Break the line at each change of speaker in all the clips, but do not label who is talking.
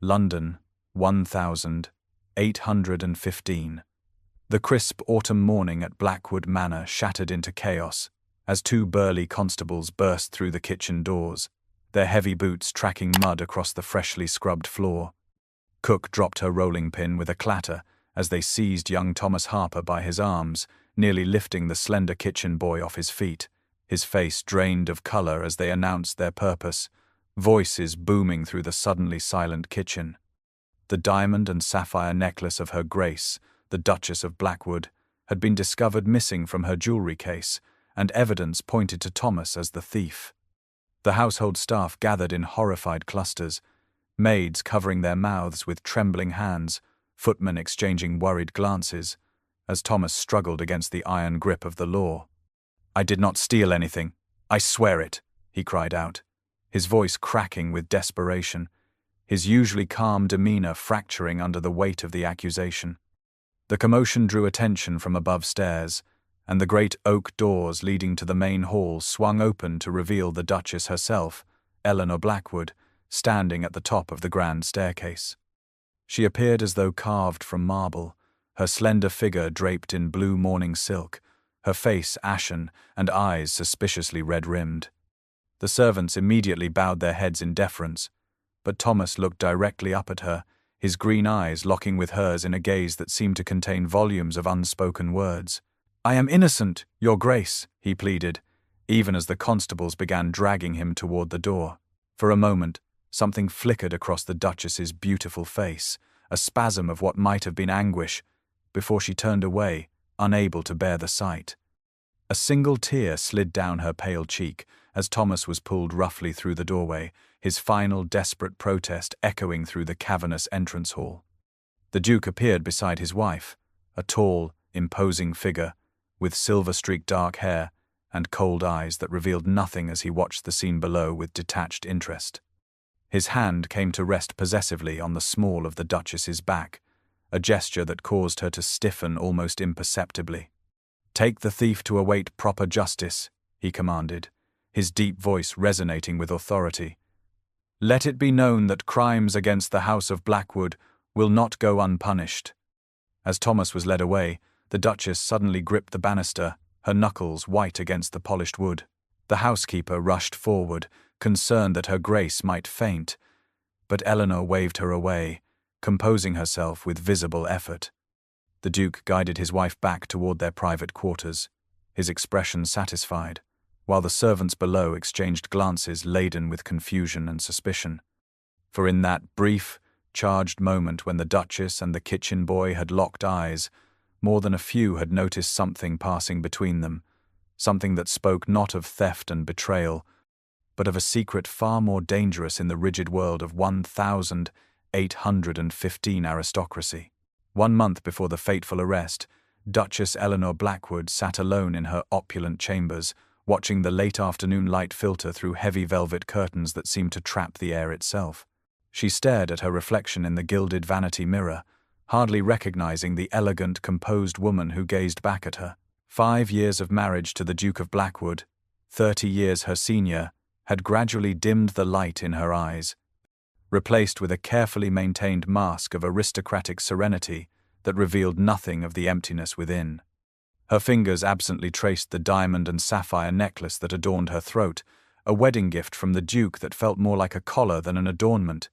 London, 1815. The crisp autumn morning at Blackwood Manor shattered into chaos as two burly constables burst through the kitchen doors, their heavy boots tracking mud across the freshly scrubbed floor. Cook dropped her rolling pin with a clatter as they seized young Thomas Harper by his arms, nearly lifting the slender kitchen boy off his feet, his face drained of color as they announced their purpose, voices booming through the suddenly silent kitchen. The diamond and sapphire necklace of Her Grace, the Duchess of Blackwood, had been discovered missing from her jewelry case, and evidence pointed to Thomas as the thief. The household staff gathered in horrified clusters, maids covering their mouths with trembling hands, footmen exchanging worried glances, as Thomas struggled against the iron grip of the law. "I did not steal anything. I swear it," he cried out, his voice cracking with desperation, his usually calm demeanor fracturing under the weight of the accusation. The commotion drew attention from above stairs, and the great oak doors leading to the main hall swung open to reveal the Duchess herself, Eleanor Blackwood, standing at the top of the grand staircase. She appeared as though carved from marble, her slender figure draped in blue morning silk, her face ashen and eyes suspiciously red-rimmed. The servants immediately bowed their heads in deference, but Thomas looked directly up at her, his green eyes locking with hers in a gaze that seemed to contain volumes of unspoken words. "I am innocent, Your Grace," he pleaded, even as the constables began dragging him toward the door. For a moment, something flickered across the Duchess's beautiful face, a spasm of what might have been anguish, before she turned away, unable to bear the sight. A single tear slid down her pale cheek as Thomas was pulled roughly through the doorway, his final desperate protest echoing through the cavernous entrance hall. The Duke appeared beside his wife, a tall, imposing figure, with silver-streaked dark hair and cold eyes that revealed nothing as he watched the scene below with detached interest. His hand came to rest possessively on the small of the Duchess's back, a gesture that caused her to stiffen almost imperceptibly. "Take the thief to await proper justice," he commanded, his deep voice resonating with authority. "Let it be known that crimes against the House of Blackwood will not go unpunished." As Thomas was led away, the Duchess suddenly gripped the banister, her knuckles white against the polished wood. The housekeeper rushed forward, concerned that Her Grace might faint, but Eleanor waved her away, composing herself with visible effort. The Duke guided his wife back toward their private quarters, his expression satisfied, while the servants below exchanged glances laden with confusion and suspicion. For in that brief, charged moment when the Duchess and the kitchen boy had locked eyes, more than a few had noticed something passing between them, something that spoke not of theft and betrayal, but of a secret far more dangerous in the rigid world of 1815 aristocracy. 1 month before the fateful arrest, Duchess Eleanor Blackwood sat alone in her opulent chambers, watching the late afternoon light filter through heavy velvet curtains that seemed to trap the air itself. She stared at her reflection in the gilded vanity mirror, hardly recognizing the elegant, composed woman who gazed back at her. 5 years of marriage to the Duke of Blackwood, 30 years her senior, had gradually dimmed the light in her eyes, replaced with a carefully maintained mask of aristocratic serenity that revealed nothing of the emptiness within. Her fingers absently traced the diamond and sapphire necklace that adorned her throat, a wedding gift from the Duke that felt more like a collar than an adornment,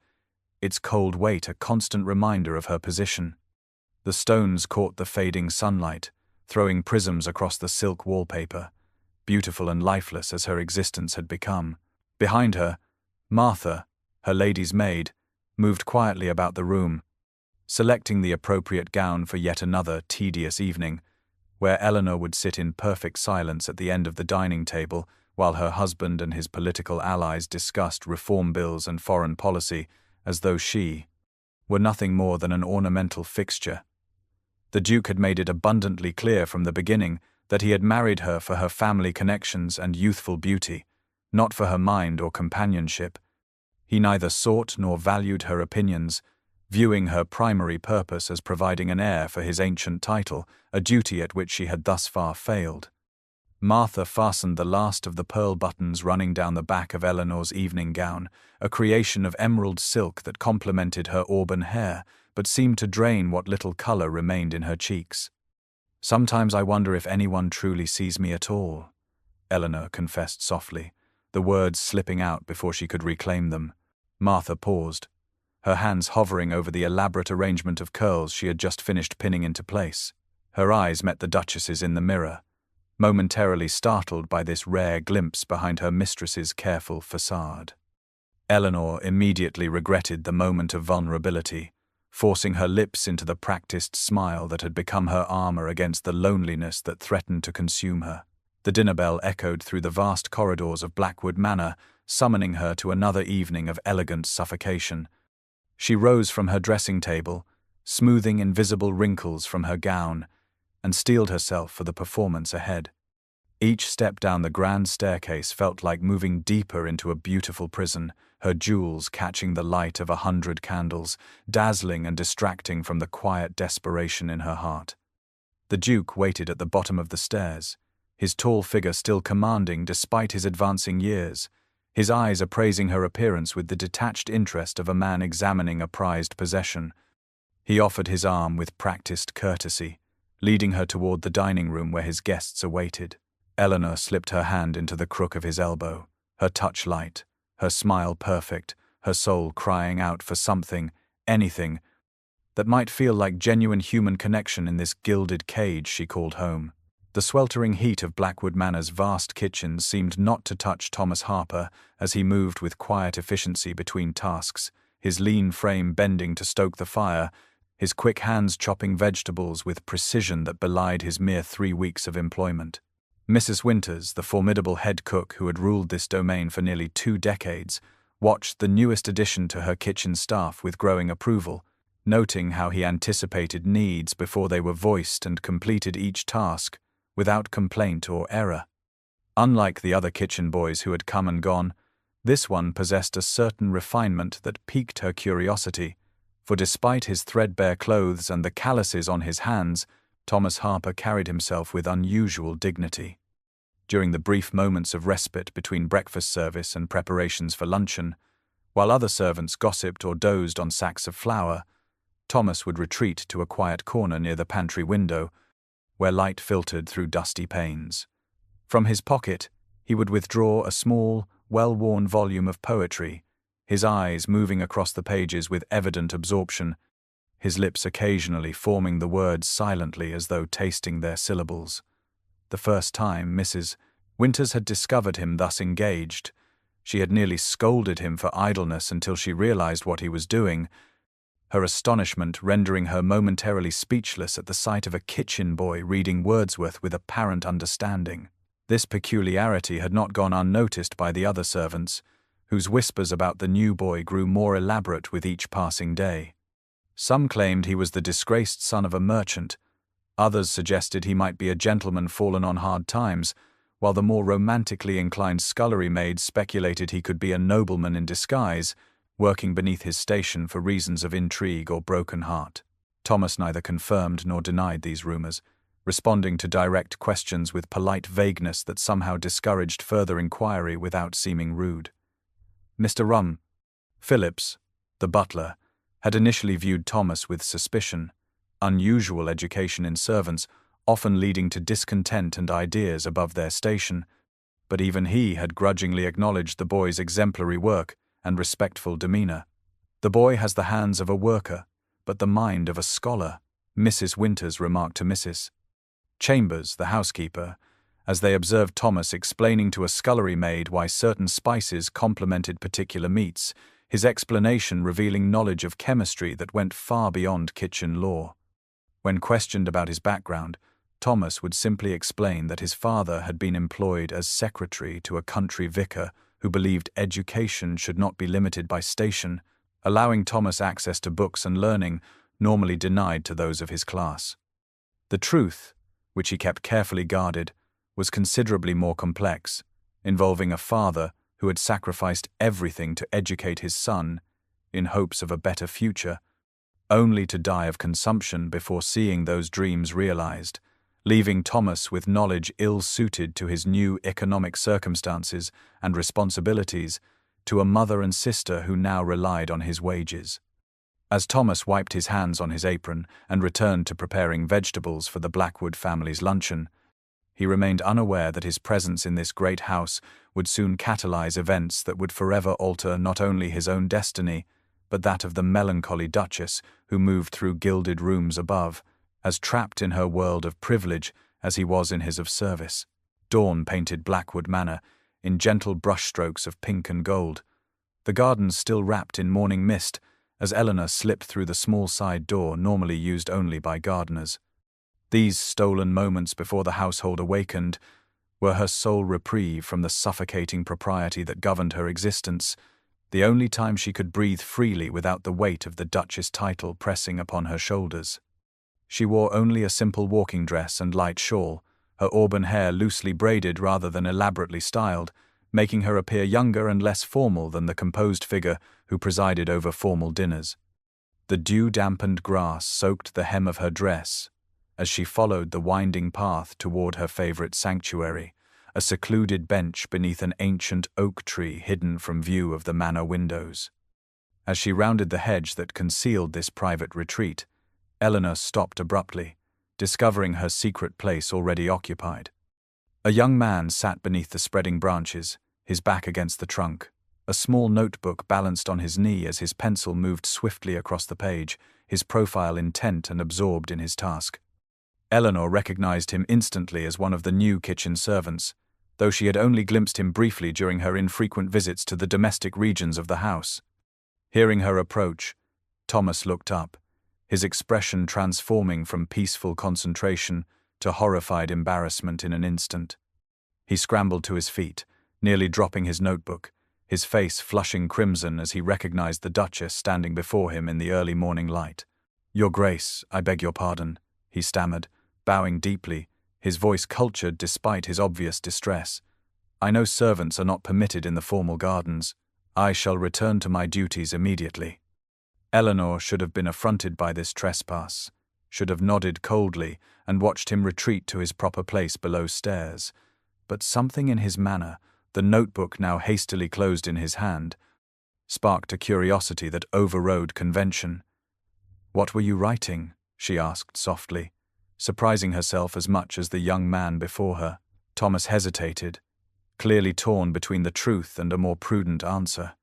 its cold weight a constant reminder of her position. The stones caught the fading sunlight, throwing prisms across the silk wallpaper, beautiful and lifeless as her existence had become. Behind her, Martha, her lady's maid, moved quietly about the room, selecting the appropriate gown for yet another tedious evening, where Eleanor would sit in perfect silence at the end of the dining table while her husband and his political allies discussed reform bills and foreign policy as though she were nothing more than an ornamental fixture. The Duke had made it abundantly clear from the beginning that he had married her for her family connections and youthful beauty, not for her mind or companionship. He neither sought nor valued her opinions, viewing her primary purpose as providing an heir for his ancient title, a duty at which she had thus far failed. Martha fastened the last of the pearl buttons running down the back of Eleanor's evening gown, a creation of emerald silk that complemented her auburn hair, but seemed to drain what little color remained in her cheeks. "Sometimes I wonder if anyone truly sees me at all," Eleanor confessed softly, the words slipping out before she could reclaim them. Martha paused, her hands hovering over the elaborate arrangement of curls she had just finished pinning into place. Her eyes met the Duchess's in the mirror, momentarily startled by this rare glimpse behind her mistress's careful facade. Eleanor immediately regretted the moment of vulnerability, forcing her lips into the practiced smile that had become her armor against the loneliness that threatened to consume her. The dinner bell echoed through the vast corridors of Blackwood Manor, summoning her to another evening of elegant suffocation. She rose from her dressing table, smoothing invisible wrinkles from her gown, and steeled herself for the performance ahead. Each step down the grand staircase felt like moving deeper into a beautiful prison, her jewels catching the light of 100 candles, dazzling and distracting from the quiet desperation in her heart. The Duke waited at the bottom of the stairs, his tall figure still commanding despite his advancing years, his eyes appraising her appearance with the detached interest of a man examining a prized possession. He offered his arm with practiced courtesy, leading her toward the dining room where his guests awaited. Eleanor slipped her hand into the crook of his elbow, her touch light, her smile perfect, her soul crying out for something, anything, that might feel like genuine human connection in this gilded cage she called home. The sweltering heat of Blackwood Manor's vast kitchen seemed not to touch Thomas Harper as he moved with quiet efficiency between tasks, his lean frame bending to stoke the fire, his quick hands chopping vegetables with precision that belied his mere 3 weeks of employment. Mrs. Winters, the formidable head cook who had ruled this domain for nearly 2 decades, watched the newest addition to her kitchen staff with growing approval, noting how he anticipated needs before they were voiced and completed each task without complaint or error. Unlike the other kitchen boys who had come and gone, this one possessed a certain refinement that piqued her curiosity, for despite his threadbare clothes and the calluses on his hands, Thomas Harper carried himself with unusual dignity. During the brief moments of respite between breakfast service and preparations for luncheon, while other servants gossiped or dozed on sacks of flour, Thomas would retreat to a quiet corner near the pantry window, where light filtered through dusty panes. From his pocket, he would withdraw a small, well-worn volume of poetry, his eyes moving across the pages with evident absorption, his lips occasionally forming the words silently as though tasting their syllables. The first time Mrs. Winters had discovered him thus engaged, she had nearly scolded him for idleness until she realized what he was doing, her astonishment rendering her momentarily speechless at the sight of a kitchen boy reading Wordsworth with apparent understanding. This peculiarity had not gone unnoticed by the other servants, whose whispers about the new boy grew more elaborate with each passing day. Some claimed he was the disgraced son of a merchant, others suggested he might be a gentleman fallen on hard times, while the more romantically inclined scullery maids speculated he could be a nobleman in disguise, working beneath his station for reasons of intrigue or broken heart. Thomas neither confirmed nor denied these rumors, responding to direct questions with polite vagueness that somehow discouraged further inquiry without seeming rude. Mr. Phillips, the butler, had initially viewed Thomas with suspicion, unusual education in servants, often leading to discontent and ideas above their station, but even he had grudgingly acknowledged the boy's exemplary work and respectful demeanor. "The boy has the hands of a worker, but the mind of a scholar," Mrs. Winters remarked to Mrs. Chambers, the housekeeper, as they observed Thomas explaining to a scullery maid why certain spices complemented particular meats, his explanation revealing knowledge of chemistry that went far beyond kitchen lore. When questioned about his background, Thomas would simply explain that his father had been employed as secretary to a country vicar who believed education should not be limited by station, allowing Thomas access to books and learning normally denied to those of his class. The truth, which he kept carefully guarded, was considerably more complex, involving a father who had sacrificed everything to educate his son in hopes of a better future, only to die of consumption before seeing those dreams realized, leaving Thomas with knowledge ill-suited to his new economic circumstances and responsibilities, to a mother and sister who now relied on his wages. As Thomas wiped his hands on his apron and returned to preparing vegetables for the Blackwood family's luncheon, he remained unaware that his presence in this great house would soon catalyze events that would forever alter not only his own destiny, but that of the melancholy Duchess who moved through gilded rooms above, as trapped in her world of privilege as he was in his of service. Dawn painted Blackwood Manor in gentle brushstrokes of pink and gold, the gardens still wrapped in morning mist as Eleanor slipped through the small side door normally used only by gardeners. These stolen moments before the household awakened were her sole reprieve from the suffocating propriety that governed her existence, the only time she could breathe freely without the weight of the Duchess title pressing upon her shoulders. She wore only a simple walking dress and light shawl, her auburn hair loosely braided rather than elaborately styled, making her appear younger and less formal than the composed figure who presided over formal dinners. The dew-dampened grass soaked the hem of her dress as she followed the winding path toward her favorite sanctuary, a secluded bench beneath an ancient oak tree hidden from view of the manor windows. As she rounded the hedge that concealed this private retreat, Eleanor stopped abruptly, discovering her secret place already occupied. A young man sat beneath the spreading branches, his back against the trunk, a small notebook balanced on his knee as his pencil moved swiftly across the page, his profile intent and absorbed in his task. Eleanor recognized him instantly as one of the new kitchen servants, though she had only glimpsed him briefly during her infrequent visits to the domestic regions of the house. Hearing her approach, Thomas looked up, his expression transforming from peaceful concentration to horrified embarrassment in an instant. He scrambled to his feet, nearly dropping his notebook, his face flushing crimson as he recognized the Duchess standing before him in the early morning light. "Your Grace, I beg your pardon," he stammered, bowing deeply, his voice cultured despite his obvious distress. "I know servants are not permitted in the formal gardens. I shall return to my duties immediately." Eleanor should have been affronted by this trespass, should have nodded coldly and watched him retreat to his proper place below stairs. But something in his manner, the notebook now hastily closed in his hand, sparked a curiosity that overrode convention. "What were you writing?" she asked softly, surprising herself as much as the young man before her. Thomas hesitated, clearly torn between the truth and a more prudent answer.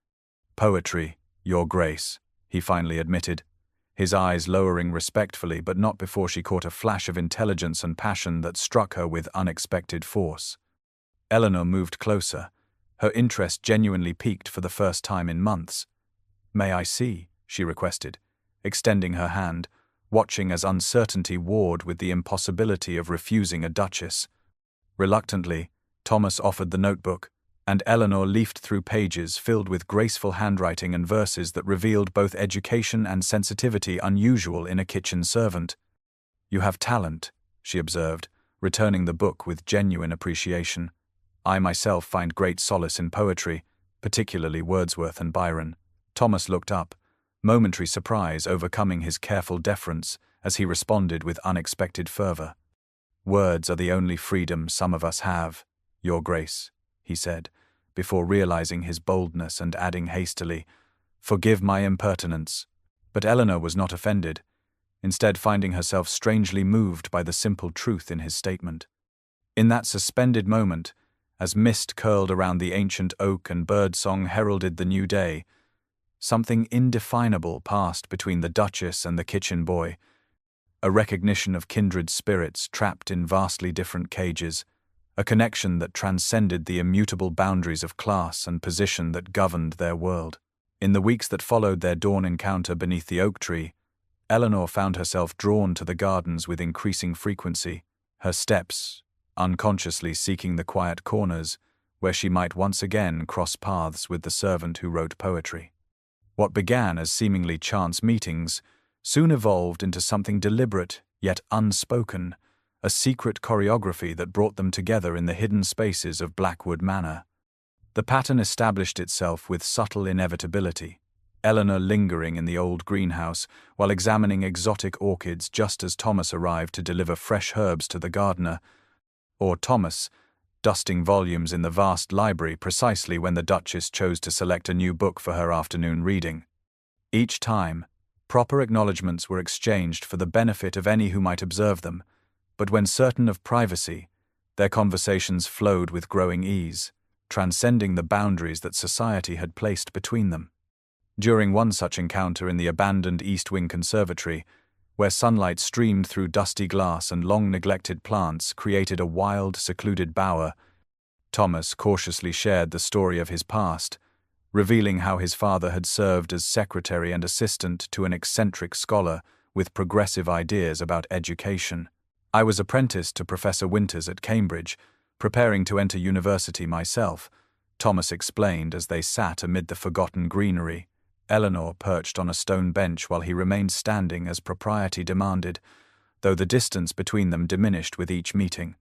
"Poetry, Your Grace," he finally admitted, his eyes lowering respectfully, but not before she caught a flash of intelligence and passion that struck her with unexpected force. Eleanor moved closer, her interest genuinely piqued for the first time in months. "May I see?" she requested, extending her hand, watching as uncertainty warred with the impossibility of refusing a duchess. Reluctantly, Thomas offered the notebook, and Eleanor leafed through pages filled with graceful handwriting and verses that revealed both education and sensitivity unusual in a kitchen servant. "You have talent," she observed, returning the book with genuine appreciation. "I myself find great solace in poetry, particularly Wordsworth and Byron." Thomas looked up, momentary surprise overcoming his careful deference as he responded with unexpected fervor. "Words are the only freedom some of us have, Your Grace," he said, before realizing his boldness and adding hastily, "Forgive my impertinence." But Eleanor was not offended, instead finding herself strangely moved by the simple truth in his statement. In that suspended moment, as mist curled around the ancient oak and birdsong heralded the new day, something indefinable passed between the Duchess and the kitchen boy, a recognition of kindred spirits trapped in vastly different cages, a connection that transcended the immutable boundaries of class and position that governed their world. In the weeks that followed their dawn encounter beneath the oak tree, Eleanor found herself drawn to the gardens with increasing frequency, her steps unconsciously seeking the quiet corners where she might once again cross paths with the servant who wrote poetry. What began as seemingly chance meetings soon evolved into something deliberate yet unspoken, a secret choreography that brought them together in the hidden spaces of Blackwood Manor. The pattern established itself with subtle inevitability. Eleanor lingering in the old greenhouse while examining exotic orchids just as Thomas arrived to deliver fresh herbs to the gardener, or Thomas dusting volumes in the vast library precisely when the Duchess chose to select a new book for her afternoon reading. Each time, proper acknowledgments were exchanged for the benefit of any who might observe them, but when certain of privacy, their conversations flowed with growing ease, transcending the boundaries that society had placed between them. During one such encounter in the abandoned East Wing Conservatory, where sunlight streamed through dusty glass and long-neglected plants created a wild, secluded bower, Thomas cautiously shared the story of his past, revealing how his father had served as secretary and assistant to an eccentric scholar with progressive ideas about education. "I was apprenticed to Professor Winters at Cambridge, preparing to enter university myself," Thomas explained as they sat amid the forgotten greenery, Eleanor perched on a stone bench while he remained standing as propriety demanded, though the distance between them diminished with each meeting.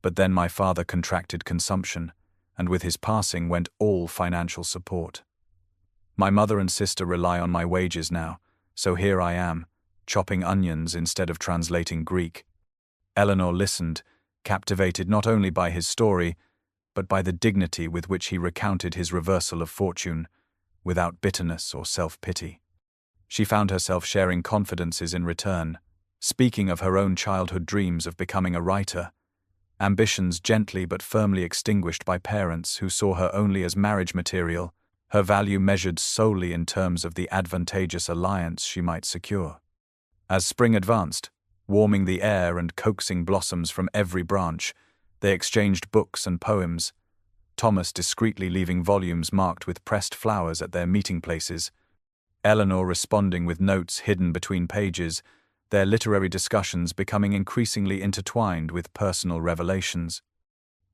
"But then my father contracted consumption, and with his passing went all financial support. My mother and sister rely on my wages now, so here I am, chopping onions instead of translating Greek." Eleanor listened, captivated not only by his story, but by the dignity with which he recounted his reversal of fortune, without bitterness or self-pity. She found herself sharing confidences in return, speaking of her own childhood dreams of becoming a writer, ambitions gently but firmly extinguished by parents who saw her only as marriage material, her value measured solely in terms of the advantageous alliance she might secure. As spring advanced, warming the air and coaxing blossoms from every branch, they exchanged books and poems, Thomas discreetly leaving volumes marked with pressed flowers at their meeting places, Eleanor responding with notes hidden between pages, their literary discussions becoming increasingly intertwined with personal revelations.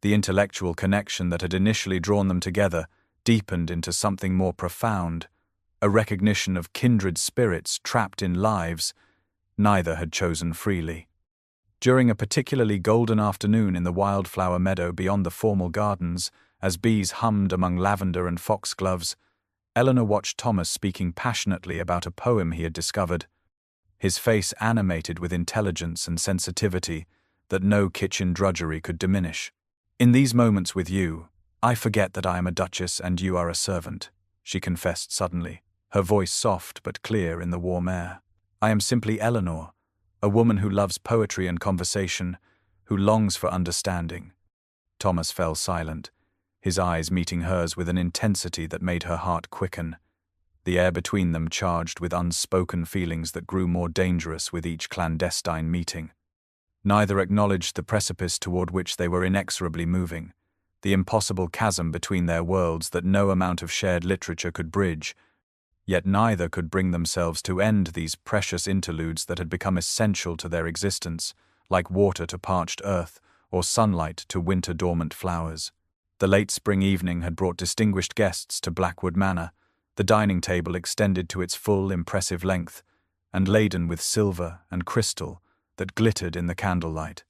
The intellectual connection that had initially drawn them together deepened into something more profound, a recognition of kindred spirits trapped in lives neither had chosen freely. During a particularly golden afternoon in the wildflower meadow beyond the formal gardens, as bees hummed among lavender and foxgloves, Eleanor watched Thomas speaking passionately about a poem he had discovered, his face animated with intelligence and sensitivity that no kitchen drudgery could diminish. "In these moments with you, I forget that I am a duchess and you are a servant," she confessed suddenly, her voice soft but clear in the warm air. "I am simply Eleanor, a woman who loves poetry and conversation, who longs for understanding." Thomas fell silent, his eyes meeting hers with an intensity that made her heart quicken, the air between them charged with unspoken feelings that grew more dangerous with each clandestine meeting. Neither acknowledged the precipice toward which they were inexorably moving, the impossible chasm between their worlds that no amount of shared literature could bridge, yet neither could bring themselves to end these precious interludes that had become essential to their existence, like water to parched earth or sunlight to winter-dormant flowers. The late spring evening had brought distinguished guests to Blackwood Manor, the dining table extended to its full, impressive length, and laden with silver and crystal that glittered in the candlelight.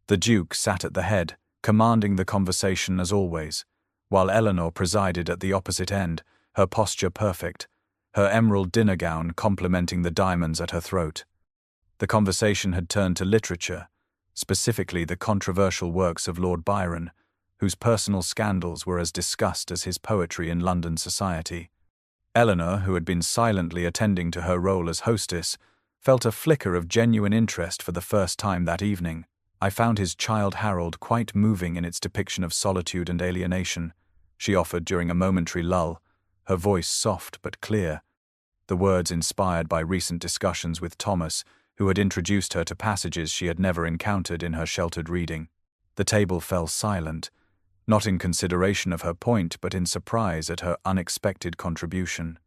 The Duke sat at the head, commanding the conversation as always, while Eleanor presided at the opposite end, her posture perfect, her emerald dinner gown complementing the diamonds at her throat. The conversation had turned to literature, specifically the controversial works of Lord Byron, whose personal scandals were as discussed as his poetry in London society. Eleanor, who had been silently attending to her role as hostess, felt a flicker of genuine interest for the first time that evening. "I found his Childe Harold quite moving in its depiction of solitude and alienation," she offered during a momentary lull, her voice soft but clear, the words inspired by recent discussions with Thomas, who had introduced her to passages she had never encountered in her sheltered reading. The table fell silent, not in consideration of her point but in surprise at her unexpected contribution.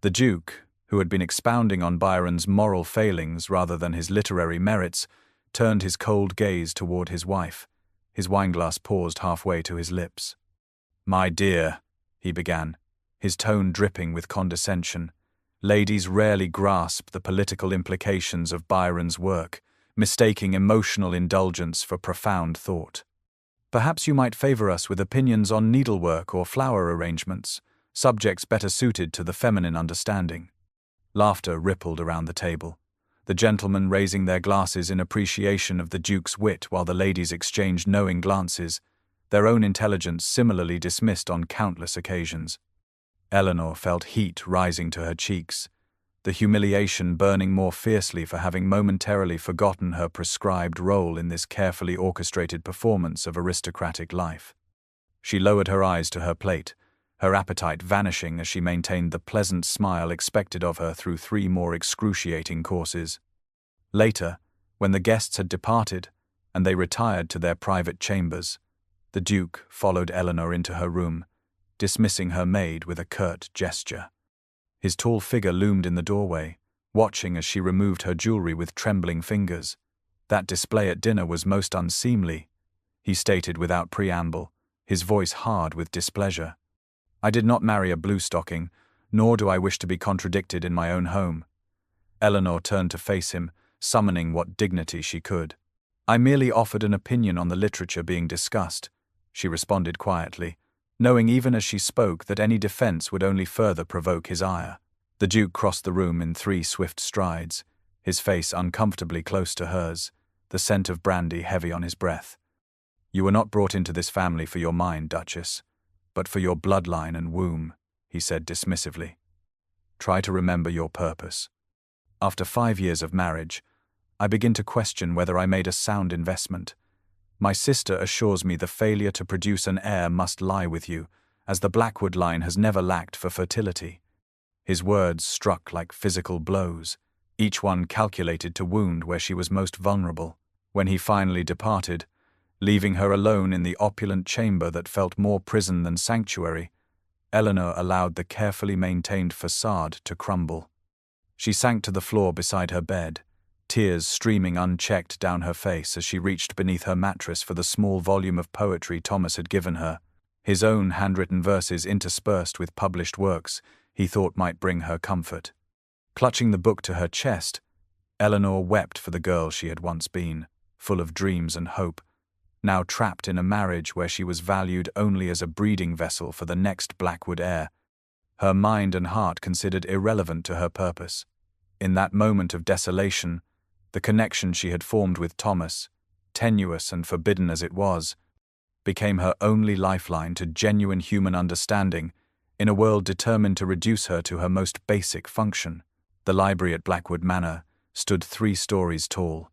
The Duke, who had been expounding on Byron's moral failings rather than his literary merits, turned his cold gaze toward his wife, his wineglass paused halfway to his lips. "My dear," he began, his tone dripping with condescension, "ladies rarely grasp the political implications of Byron's work, mistaking emotional indulgence for profound thought. Perhaps you might favor us with opinions on needlework or flower arrangements, subjects better suited to the feminine understanding. Laughter rippled around the table, the gentlemen raising their glasses in appreciation of the Duke's wit while the ladies exchanged knowing glances, their own intelligence similarly dismissed on countless occasions. Eleanor felt heat rising to her cheeks, the humiliation burning more fiercely for having momentarily forgotten her prescribed role in this carefully orchestrated performance of aristocratic life. She lowered her eyes to her plate, her appetite vanishing as she maintained the pleasant smile expected of her through 3 more excruciating courses. Later, when the guests had departed, and they retired to their private chambers, the Duke followed Eleanor into her room, dismissing her maid with a curt gesture. His tall figure loomed in the doorway, watching as she removed her jewelry with trembling fingers. That display at dinner was most unseemly, he stated without preamble, his voice hard with displeasure. I did not marry a bluestocking, nor do I wish to be contradicted in my own home. Eleanor turned to face him, summoning what dignity she could. I merely offered an opinion on the literature being discussed, she responded quietly, knowing even as she spoke that any defense would only further provoke his ire. The Duke crossed the room in 3 swift strides, his face uncomfortably close to hers, the scent of brandy heavy on his breath. You were not brought into this family for your mind, Duchess, but for your bloodline and womb, he said dismissively. Try to remember your purpose. After 5 years of marriage, I begin to question whether I made a sound investment. My sister assures me the failure to produce an heir must lie with you, as the Blackwood line has never lacked for fertility. His words struck like physical blows, each one calculated to wound where she was most vulnerable. When he finally departed, leaving her alone in the opulent chamber that felt more prison than sanctuary, Eleanor allowed the carefully maintained facade to crumble. She sank to the floor beside her bed, tears streaming unchecked down her face as she reached beneath her mattress for the small volume of poetry Thomas had given her, his own handwritten verses interspersed with published works he thought might bring her comfort. Clutching the book to her chest, Eleanor wept for the girl she had once been, full of dreams and hope, now trapped in a marriage where she was valued only as a breeding vessel for the next Blackwood heir, her mind and heart considered irrelevant to her purpose. In that moment of desolation, the connection she had formed with Thomas, tenuous and forbidden as it was, became her only lifeline to genuine human understanding in a world determined to reduce her to her most basic function. The library at Blackwood Manor stood 3 stories tall,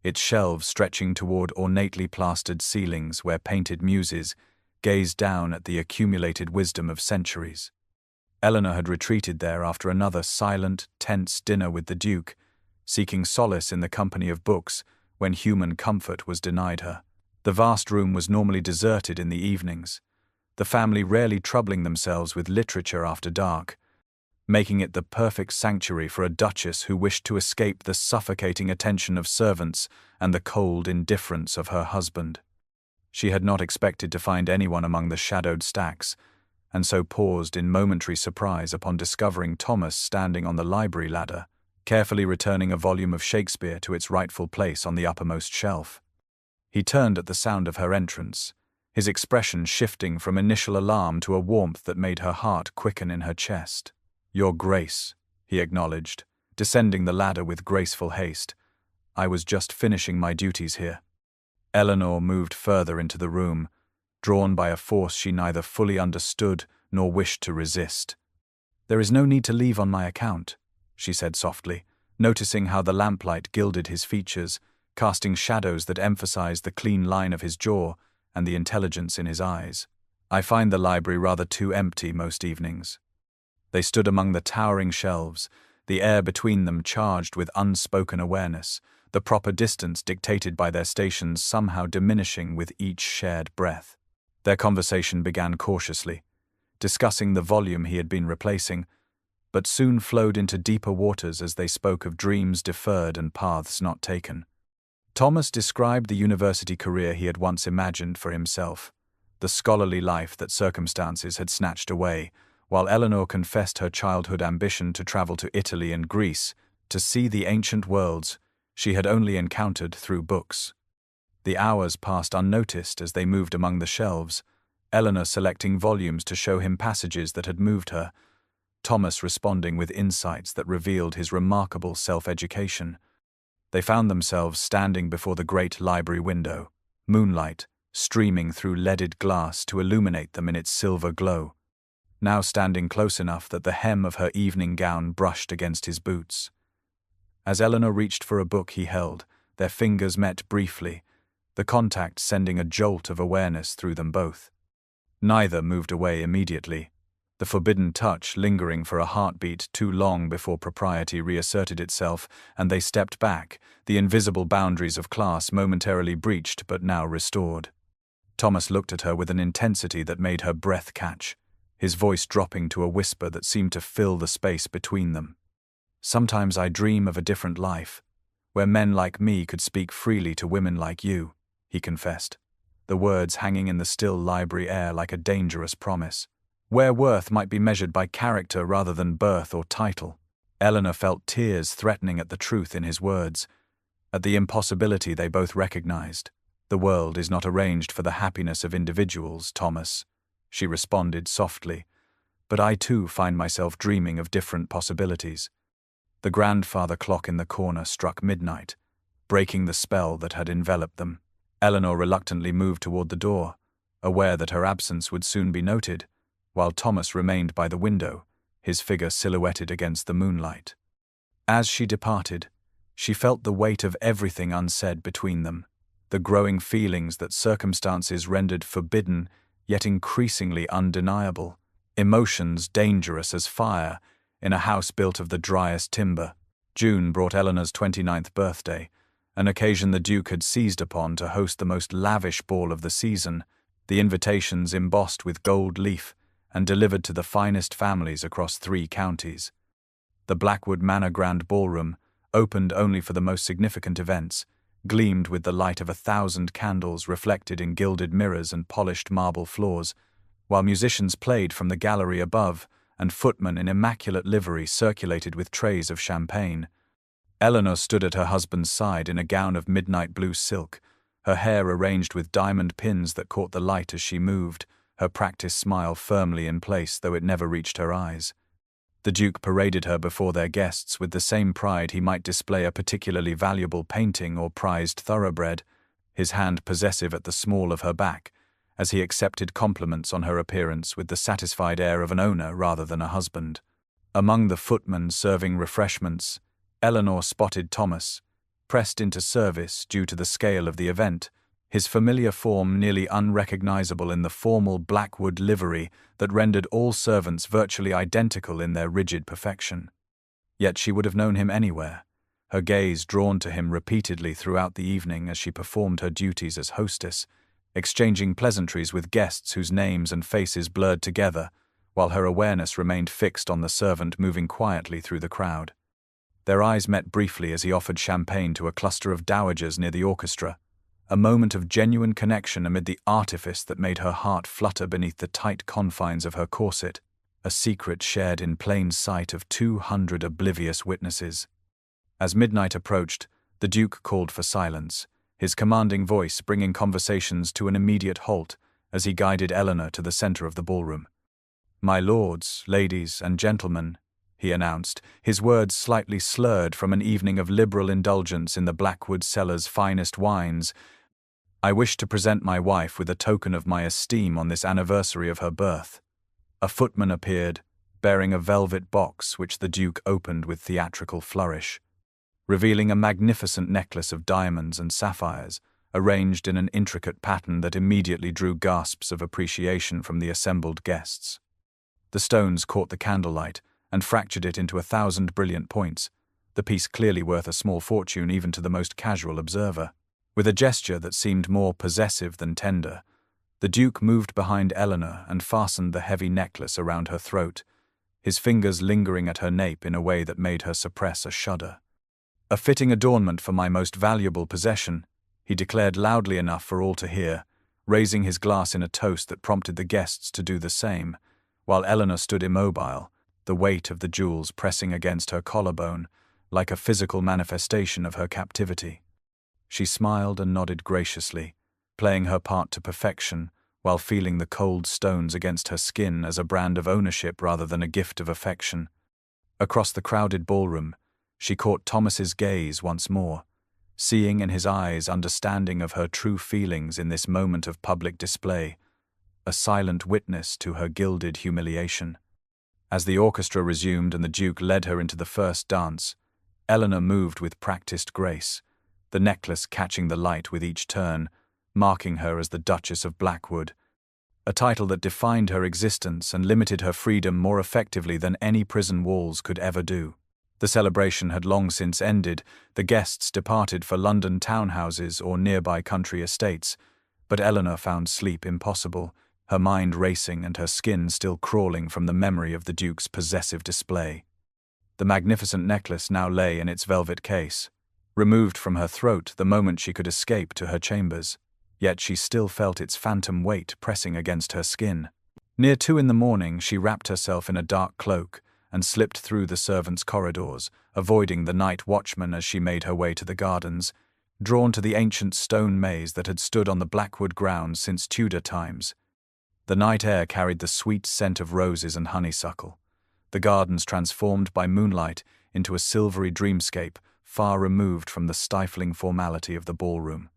its shelves stretching toward ornately plastered ceilings where painted muses gazed down at the accumulated wisdom of centuries. Eleanor had retreated there after another silent, tense dinner with the Duke, seeking solace in the company of books when human comfort was denied her. The vast room was normally deserted in the evenings, the family rarely troubling themselves with literature after dark, making it the perfect sanctuary for a duchess who wished to escape the suffocating attention of servants and the cold indifference of her husband. She had not expected to find anyone among the shadowed stacks, and so paused in momentary surprise upon discovering Thomas standing on the library ladder, carefully returning a volume of Shakespeare to its rightful place on the uppermost shelf. He turned at the sound of her entrance, his expression shifting from initial alarm to a warmth that made her heart quicken in her chest. "Your Grace," he acknowledged, descending the ladder with graceful haste. "I was just finishing my duties here." Eleanor moved further into the room, drawn by a force she neither fully understood nor wished to resist. "There is no need to leave on my account," she said softly, noticing how the lamplight gilded his features, casting shadows that emphasized the clean line of his jaw and the intelligence in his eyes. "I find the library rather too empty most evenings." They stood among the towering shelves, the air between them charged with unspoken awareness, the proper distance dictated by their stations somehow diminishing with each shared breath. Their conversation began cautiously, discussing the volume he had been replacing, but soon flowed into deeper waters as they spoke of dreams deferred and paths not taken. Thomas described the university career he had once imagined for himself, the scholarly life that circumstances had snatched away, while Eleanor confessed her childhood ambition to travel to Italy and Greece, to see the ancient worlds she had only encountered through books. The hours passed unnoticed as they moved among the shelves, Eleanor selecting volumes to show him passages that had moved her, Thomas responding with insights that revealed his remarkable self-education. They found themselves standing before the great library window, moonlight streaming through leaded glass to illuminate them in its silver glow, now standing close enough that the hem of her evening gown brushed against his boots. As Eleanor reached for a book he held, their fingers met briefly, the contact sending a jolt of awareness through them both. Neither moved away immediately, the forbidden touch lingering for a heartbeat too long before propriety reasserted itself, and they stepped back, the invisible boundaries of class momentarily breached but now restored. Thomas looked at her with an intensity that made her breath catch, his voice dropping to a whisper that seemed to fill the space between them. "Sometimes I dream of a different life, where men like me could speak freely to women like you," he confessed, the words hanging in the still library air like a dangerous promise. Where worth might be measured by character rather than birth or title. Eleanor felt tears threatening at the truth in his words, at the impossibility they both recognized. "The world is not arranged for the happiness of individuals, Thomas," she responded softly, "but I too find myself dreaming of different possibilities." The grandfather clock in the corner struck midnight, breaking the spell that had enveloped them. Eleanor reluctantly moved toward the door, aware that her absence would soon be noted, while Thomas remained by the window, his figure silhouetted against the moonlight. As she departed, she felt the weight of everything unsaid between them, the growing feelings that circumstances rendered forbidden, yet increasingly undeniable, emotions dangerous as fire in a house built of the driest timber. June brought Eleanor's 29th birthday, an occasion the Duke had seized upon to host the most lavish ball of the season, the invitations embossed with gold leaf and delivered to the finest families across 3 counties. The Blackwood Manor Grand Ballroom, opened only for the most significant events, gleamed with the light of 1,000 candles reflected in gilded mirrors and polished marble floors, while musicians played from the gallery above and footmen in immaculate livery circulated with trays of champagne. Eleanor stood at her husband's side in a gown of midnight blue silk, her hair arranged with diamond pins that caught the light as she moved, her practiced smile firmly in place though it never reached her eyes. The Duke paraded her before their guests with the same pride he might display a particularly valuable painting or prized thoroughbred, his hand possessive at the small of her back, as he accepted compliments on her appearance with the satisfied air of an owner rather than a husband. Among the footmen serving refreshments, Eleanor spotted Thomas, pressed into service due to the scale of the event, his familiar form nearly unrecognizable in the formal Blackwood livery that rendered all servants virtually identical in their rigid perfection. Yet she would have known him anywhere, her gaze drawn to him repeatedly throughout the evening as she performed her duties as hostess, exchanging pleasantries with guests whose names and faces blurred together, while her awareness remained fixed on the servant moving quietly through the crowd. Their eyes met briefly as he offered champagne to a cluster of dowagers near the orchestra, a moment of genuine connection amid the artifice that made her heart flutter beneath the tight confines of her corset, a secret shared in plain sight of 200 oblivious witnesses. As midnight approached, the Duke called for silence, his commanding voice bringing conversations to an immediate halt as he guided Eleanor to the center of the ballroom. "My lords, ladies, and gentlemen," he announced, his words slightly slurred from an evening of liberal indulgence in the Blackwood cellar's finest wines, "I wish to present my wife with a token of my esteem on this anniversary of her birth." A footman appeared, bearing a velvet box which the Duke opened with theatrical flourish, revealing a magnificent necklace of diamonds and sapphires, arranged in an intricate pattern that immediately drew gasps of appreciation from the assembled guests. The stones caught the candlelight and fractured it into 1,000 brilliant points, the piece clearly worth a small fortune even to the most casual observer. With a gesture that seemed more possessive than tender, the Duke moved behind Eleanor and fastened the heavy necklace around her throat, his fingers lingering at her nape in a way that made her suppress a shudder. "A fitting adornment for my most valuable possession," he declared loudly enough for all to hear, raising his glass in a toast that prompted the guests to do the same, while Eleanor stood immobile, the weight of the jewels pressing against her collarbone, like a physical manifestation of her captivity. She smiled and nodded graciously, playing her part to perfection, while feeling the cold stones against her skin as a brand of ownership rather than a gift of affection. Across the crowded ballroom, she caught Thomas's gaze once more, seeing in his eyes understanding of her true feelings in this moment of public display, a silent witness to her gilded humiliation. As the orchestra resumed and the Duke led her into the first dance, Eleanor moved with practiced grace, the necklace catching the light with each turn, marking her as the Duchess of Blackwood, a title that defined her existence and limited her freedom more effectively than any prison walls could ever do. The celebration had long since ended, the guests departed for London townhouses or nearby country estates, but Eleanor found sleep impossible, her mind racing and her skin still crawling from the memory of the Duke's possessive display. The magnificent necklace now lay in its velvet case, removed from her throat the moment she could escape to her chambers, yet she still felt its phantom weight pressing against her skin. Near 2 a.m, she wrapped herself in a dark cloak and slipped through the servants' corridors, avoiding the night watchman as she made her way to the gardens, drawn to the ancient stone maze that had stood on the Blackwood grounds since Tudor times. The night air carried the sweet scent of roses and honeysuckle, the gardens transformed by moonlight into a silvery dreamscape far removed from the stifling formality of the ballroom.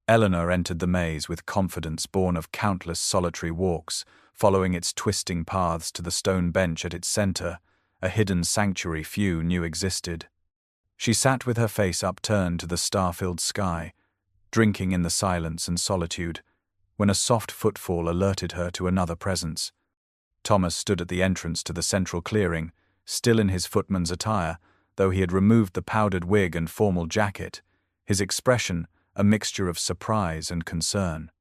Eleanor entered the maze with confidence born of countless solitary walks, following its twisting paths to the stone bench at its center, a hidden sanctuary few knew existed. She sat with her face upturned to the star-filled sky, drinking in the silence and solitude, when a soft footfall alerted her to another presence. Thomas stood at the entrance to the central clearing, still in his footman's attire, though he had removed the powdered wig and formal jacket, his expression a mixture of surprise and concern.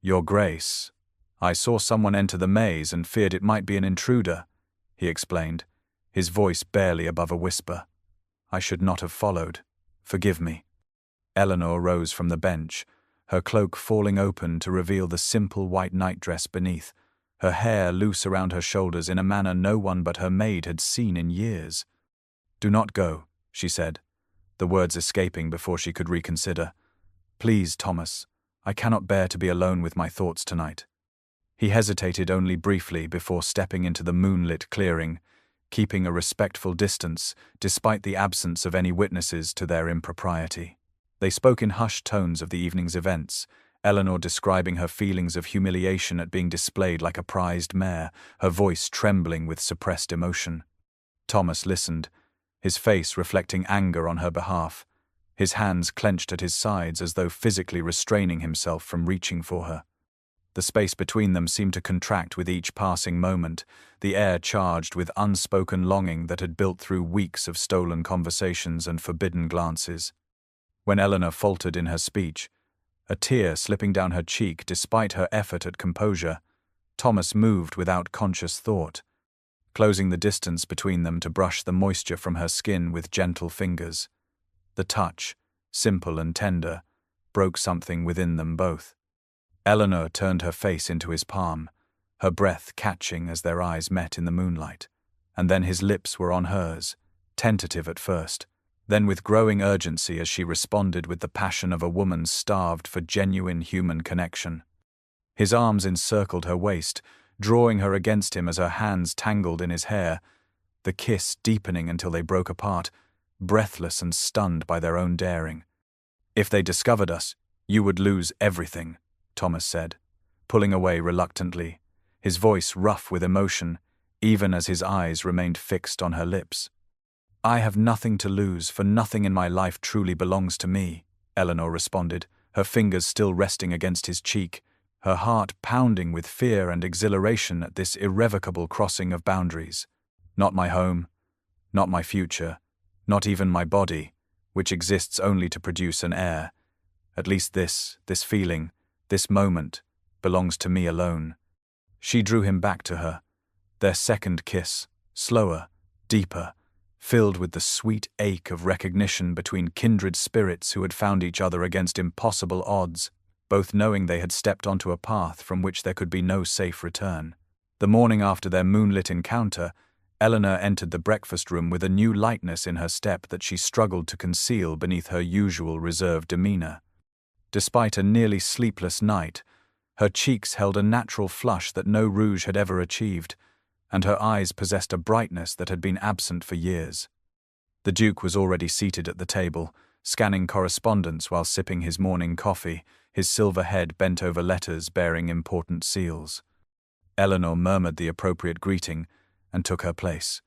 "Your Grace, I saw someone enter the maze and feared it might be an intruder," he explained, his voice barely above a whisper. "I should not have followed. Forgive me." Eleanor rose from the bench, her cloak falling open to reveal the simple white nightdress beneath, her hair loose around her shoulders in a manner no one but her maid had seen in years. "Do not go," she said, the words escaping before she could reconsider. "Please, Thomas, I cannot bear to be alone with my thoughts tonight." He hesitated only briefly before stepping into the moonlit clearing, keeping a respectful distance despite the absence of any witnesses to their impropriety. They spoke in hushed tones of the evening's events, Eleanor describing her feelings of humiliation at being displayed like a prized mare, her voice trembling with suppressed emotion. Thomas listened, his face reflecting anger on her behalf, his hands clenched at his sides as though physically restraining himself from reaching for her. The space between them seemed to contract with each passing moment, the air charged with unspoken longing that had built through weeks of stolen conversations and forbidden glances. When Eleanor faltered in her speech, a tear slipping down her cheek despite her effort at composure, Thomas moved without conscious thought, closing the distance between them to brush the moisture from her skin with gentle fingers. The touch, simple and tender, broke something within them both. Eleanor turned her face into his palm, her breath catching as their eyes met in the moonlight, and then his lips were on hers, tentative at first, then with growing urgency as she responded with the passion of a woman starved for genuine human connection. His arms encircled her waist, drawing her against him as her hands tangled in his hair, the kiss deepening until they broke apart, breathless and stunned by their own daring. "If they discovered us, you would lose everything," Thomas said, pulling away reluctantly, his voice rough with emotion, even as his eyes remained fixed on her lips. "I have nothing to lose, for nothing in my life truly belongs to me," Eleanor responded, her fingers still resting against his cheek, her heart pounding with fear and exhilaration at this irrevocable crossing of boundaries. "Not my home, not my future, not even my body, which exists only to produce an heir. At least this feeling, this moment, belongs to me alone." She drew him back to her, their second kiss, slower, deeper, filled with the sweet ache of recognition between kindred spirits who had found each other against impossible odds, both knowing they had stepped onto a path from which there could be no safe return. The morning after their moonlit encounter, Eleanor entered the breakfast room with a new lightness in her step that she struggled to conceal beneath her usual reserved demeanor. Despite a nearly sleepless night, Her cheeks held a natural flush that no rouge had ever achieved, and her eyes possessed a brightness that had been absent for years. The Duke was already seated at the table, scanning correspondence while sipping his morning coffee, his silver head bent over letters bearing important seals. Eleanor murmured the appropriate greeting and took her place,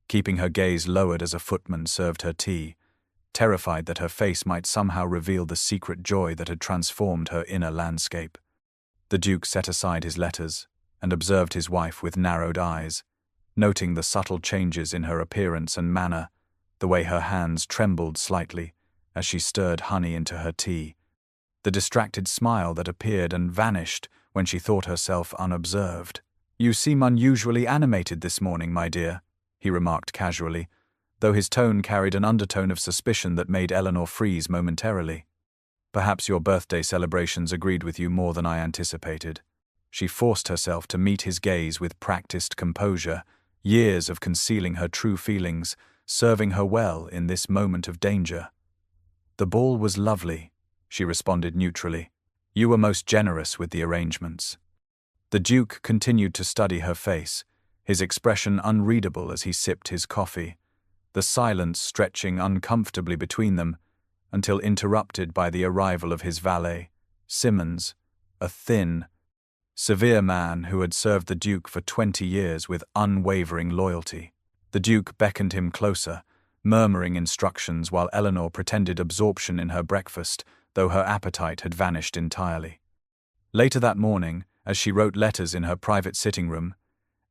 keeping her gaze lowered as a footman served her tea, terrified that her face might somehow reveal the secret joy that had transformed her inner landscape. The Duke set aside his letters and observed his wife with narrowed eyes, noting the subtle changes in her appearance and manner, the way her hands trembled slightly as she stirred honey into her tea, the distracted smile that appeared and vanished when she thought herself unobserved. "You seem unusually animated this morning, my dear," he remarked casually, though his tone carried an undertone of suspicion that made Eleanor freeze momentarily. "Perhaps your birthday celebrations agreed with you more than I anticipated." She forced herself to meet his gaze with practiced composure, years of concealing her true feelings, serving her well in this moment of danger. "The ball was lovely," she responded neutrally. "You were most generous with the arrangements." The Duke continued to study her face, his expression unreadable as he sipped his coffee, the silence stretching uncomfortably between them, until interrupted by the arrival of his valet, Simmons, a thin, severe man who had served the Duke for 20 years with unwavering loyalty. The Duke beckoned him closer, murmuring instructions while Eleanor pretended absorption in her breakfast, though her appetite had vanished entirely. Later that morning, as she wrote letters in her private sitting room,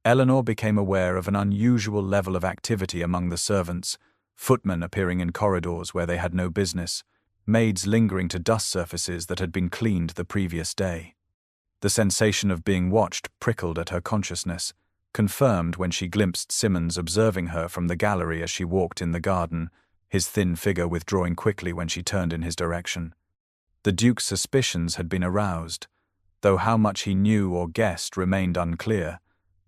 Eleanor became aware of an unusual level of activity among the servants, footmen appearing in corridors where they had no business, maids lingering to dust surfaces that had been cleaned the previous day. The sensation of being watched prickled at her consciousness, confirmed when she glimpsed Simmons observing her from the gallery as she walked in the garden, his thin figure withdrawing quickly when she turned in his direction. The Duke's suspicions had been aroused, though how much he knew or guessed remained unclear,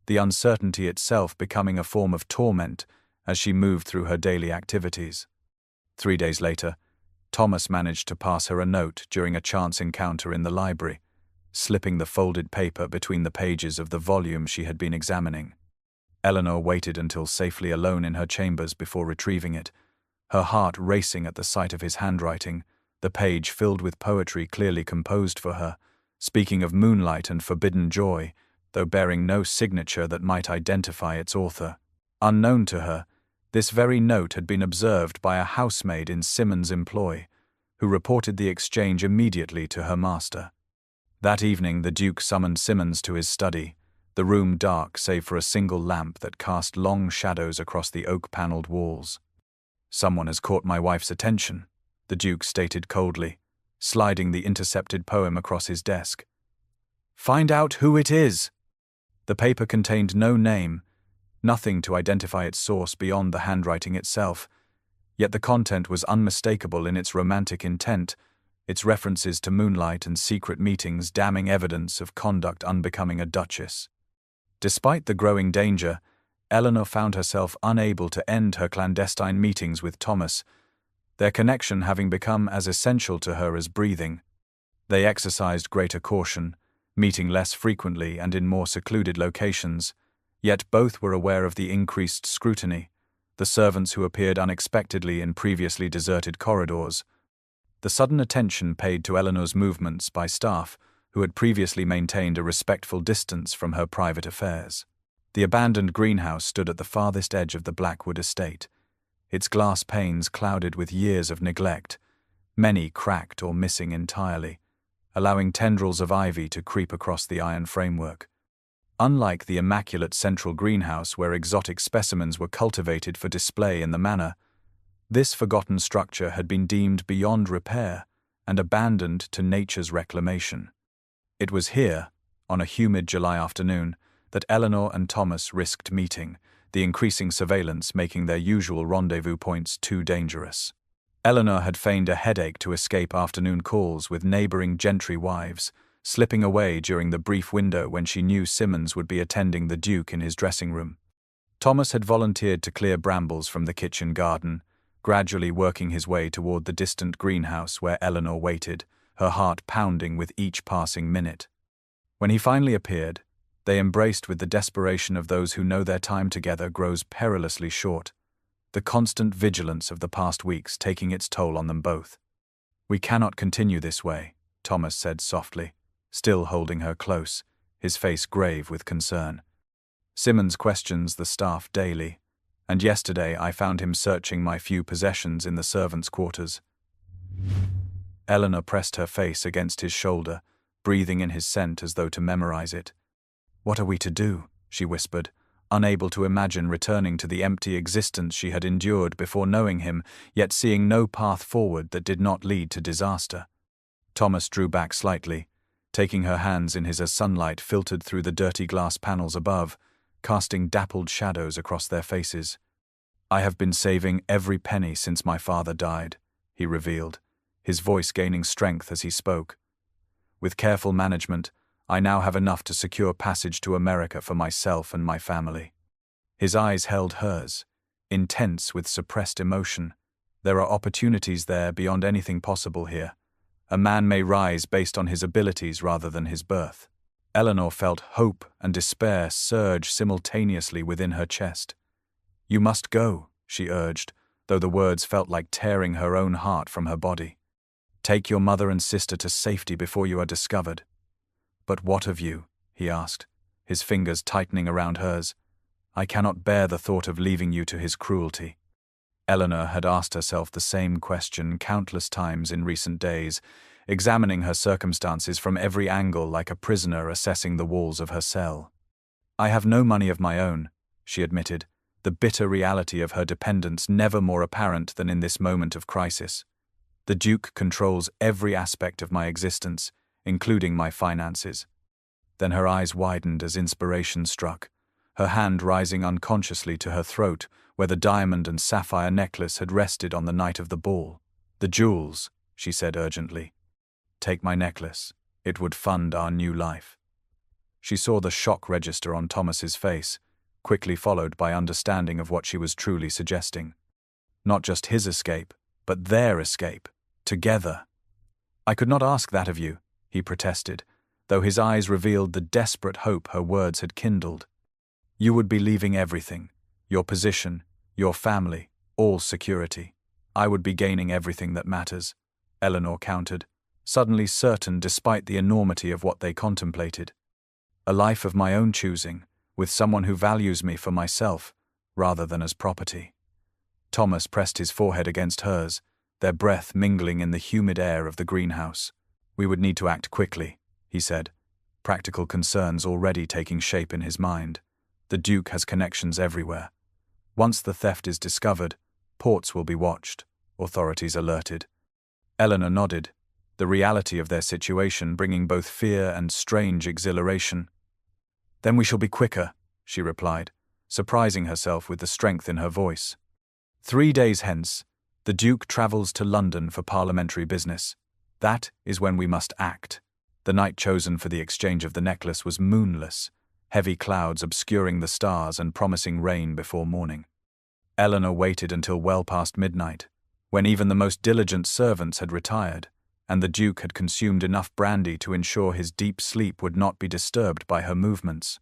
the uncertainty itself becoming a form of torment as she moved through her daily activities. 3 days later, Thomas managed to pass her a note during a chance encounter in the library, slipping the folded paper between the pages of the volume she had been examining. Eleanor waited until safely alone in her chambers before retrieving it, her heart racing at the sight of his handwriting, the page filled with poetry clearly composed for her, speaking of moonlight and forbidden joy, though bearing no signature that might identify its author. Unknown to her, this very note had been observed by a housemaid in Simmons' employ, who reported the exchange immediately to her master. That evening the Duke summoned Simmons to his study, the room dark save for a single lamp that cast long shadows across the oak-paneled walls. "Someone has caught my wife's attention," the Duke stated coldly, sliding the intercepted poem across his desk. "Find out who it is." The paper contained no name, nothing to identify its source beyond the handwriting itself, yet the content was unmistakable in its romantic intent, its references to moonlight and secret meetings damning evidence of conduct unbecoming a duchess. Despite the growing danger, Eleanor found herself unable to end her clandestine meetings with Thomas, their connection having become as essential to her as breathing. They exercised greater caution, meeting less frequently and in more secluded locations, yet both were aware of the increased scrutiny, the servants who appeared unexpectedly in previously deserted corridors, the sudden attention paid to Eleanor's movements by staff who had previously maintained a respectful distance from her private affairs. The abandoned greenhouse stood at the farthest edge of the Blackwood estate, its glass panes clouded with years of neglect, many cracked or missing entirely, allowing tendrils of ivy to creep across the iron framework. Unlike the immaculate central greenhouse where exotic specimens were cultivated for display in the manor, this forgotten structure had been deemed beyond repair and abandoned to nature's reclamation. It was here, on a humid July afternoon, that Eleanor and Thomas risked meeting, the increasing surveillance making their usual rendezvous points too dangerous. Eleanor had feigned a headache to escape afternoon calls with neighboring gentry wives, slipping away during the brief window when she knew Simmons would be attending the Duke in his dressing room. Thomas had volunteered to clear brambles from the kitchen garden, gradually working his way toward the distant greenhouse where Eleanor waited, her heart pounding with each passing minute. When he finally appeared, they embraced with the desperation of those who know their time together grows perilously short, the constant vigilance of the past weeks taking its toll on them both. "We cannot continue this way," Thomas said softly, still holding her close, his face grave with concern. "Simmons questions the staff daily, and yesterday I found him searching my few possessions in the servants' quarters." Eleanor pressed her face against his shoulder, breathing in his scent as though to memorize it. "What are we to do?" she whispered, unable to imagine returning to the empty existence she had endured before knowing him, yet seeing no path forward that did not lead to disaster. Thomas drew back slightly, taking her hands in his as sunlight filtered through the dirty glass panels above, casting dappled shadows across their faces. "I have been saving every penny since my father died," he revealed, his voice gaining strength as he spoke. "With careful management, I now have enough to secure passage to America for myself and my family." His eyes held hers, intense with suppressed emotion. There are opportunities there beyond anything possible here. A man may rise based on his abilities rather than his birth. Eleanor felt hope and despair surge simultaneously within her chest. "You must go," she urged, though the words felt like tearing her own heart from her body. "Take your mother and sister to safety before you are discovered." "But what of you?" he asked, his fingers tightening around hers. "I cannot bear the thought of leaving you to his cruelty." Eleanor had asked herself the same question countless times in recent days, examining her circumstances from every angle like a prisoner assessing the walls of her cell. "I have no money of my own," she admitted, the bitter reality of her dependence never more apparent than in this moment of crisis. "The Duke controls every aspect of my existence, including my finances." Then her eyes widened as inspiration struck, her hand rising unconsciously to her throat where the diamond and sapphire necklace had rested on the night of the ball. "The jewels," she said urgently. "Take my necklace. It would fund our new life." She saw the shock register on Thomas's face, quickly followed by understanding of what she was truly suggesting. Not just his escape, but their escape, together. "I could not ask that of you," he protested, though his eyes revealed the desperate hope her words had kindled. "You would be leaving everything, your position, your family, all security. I would be gaining everything that matters," Eleanor countered, suddenly certain despite the enormity of what they contemplated. "A life of my own choosing, with someone who values me for myself, rather than as property." Thomas pressed his forehead against hers, their breath mingling in the humid air of the greenhouse. "We would need to act quickly," he said, practical concerns already taking shape in his mind. "The Duke has connections everywhere. Once the theft is discovered, ports will be watched, authorities alerted." Eleanor nodded, the reality of their situation bringing both fear and strange exhilaration. "Then we shall be quicker," she replied, surprising herself with the strength in her voice. 3 days hence, the Duke travels to London for parliamentary business. That is when we must act." The night chosen for the exchange of the necklace was moonless, heavy clouds obscuring the stars and promising rain before morning. Eleanor waited until well past midnight, when even the most diligent servants had retired, and the Duke had consumed enough brandy to ensure his deep sleep would not be disturbed by her movements.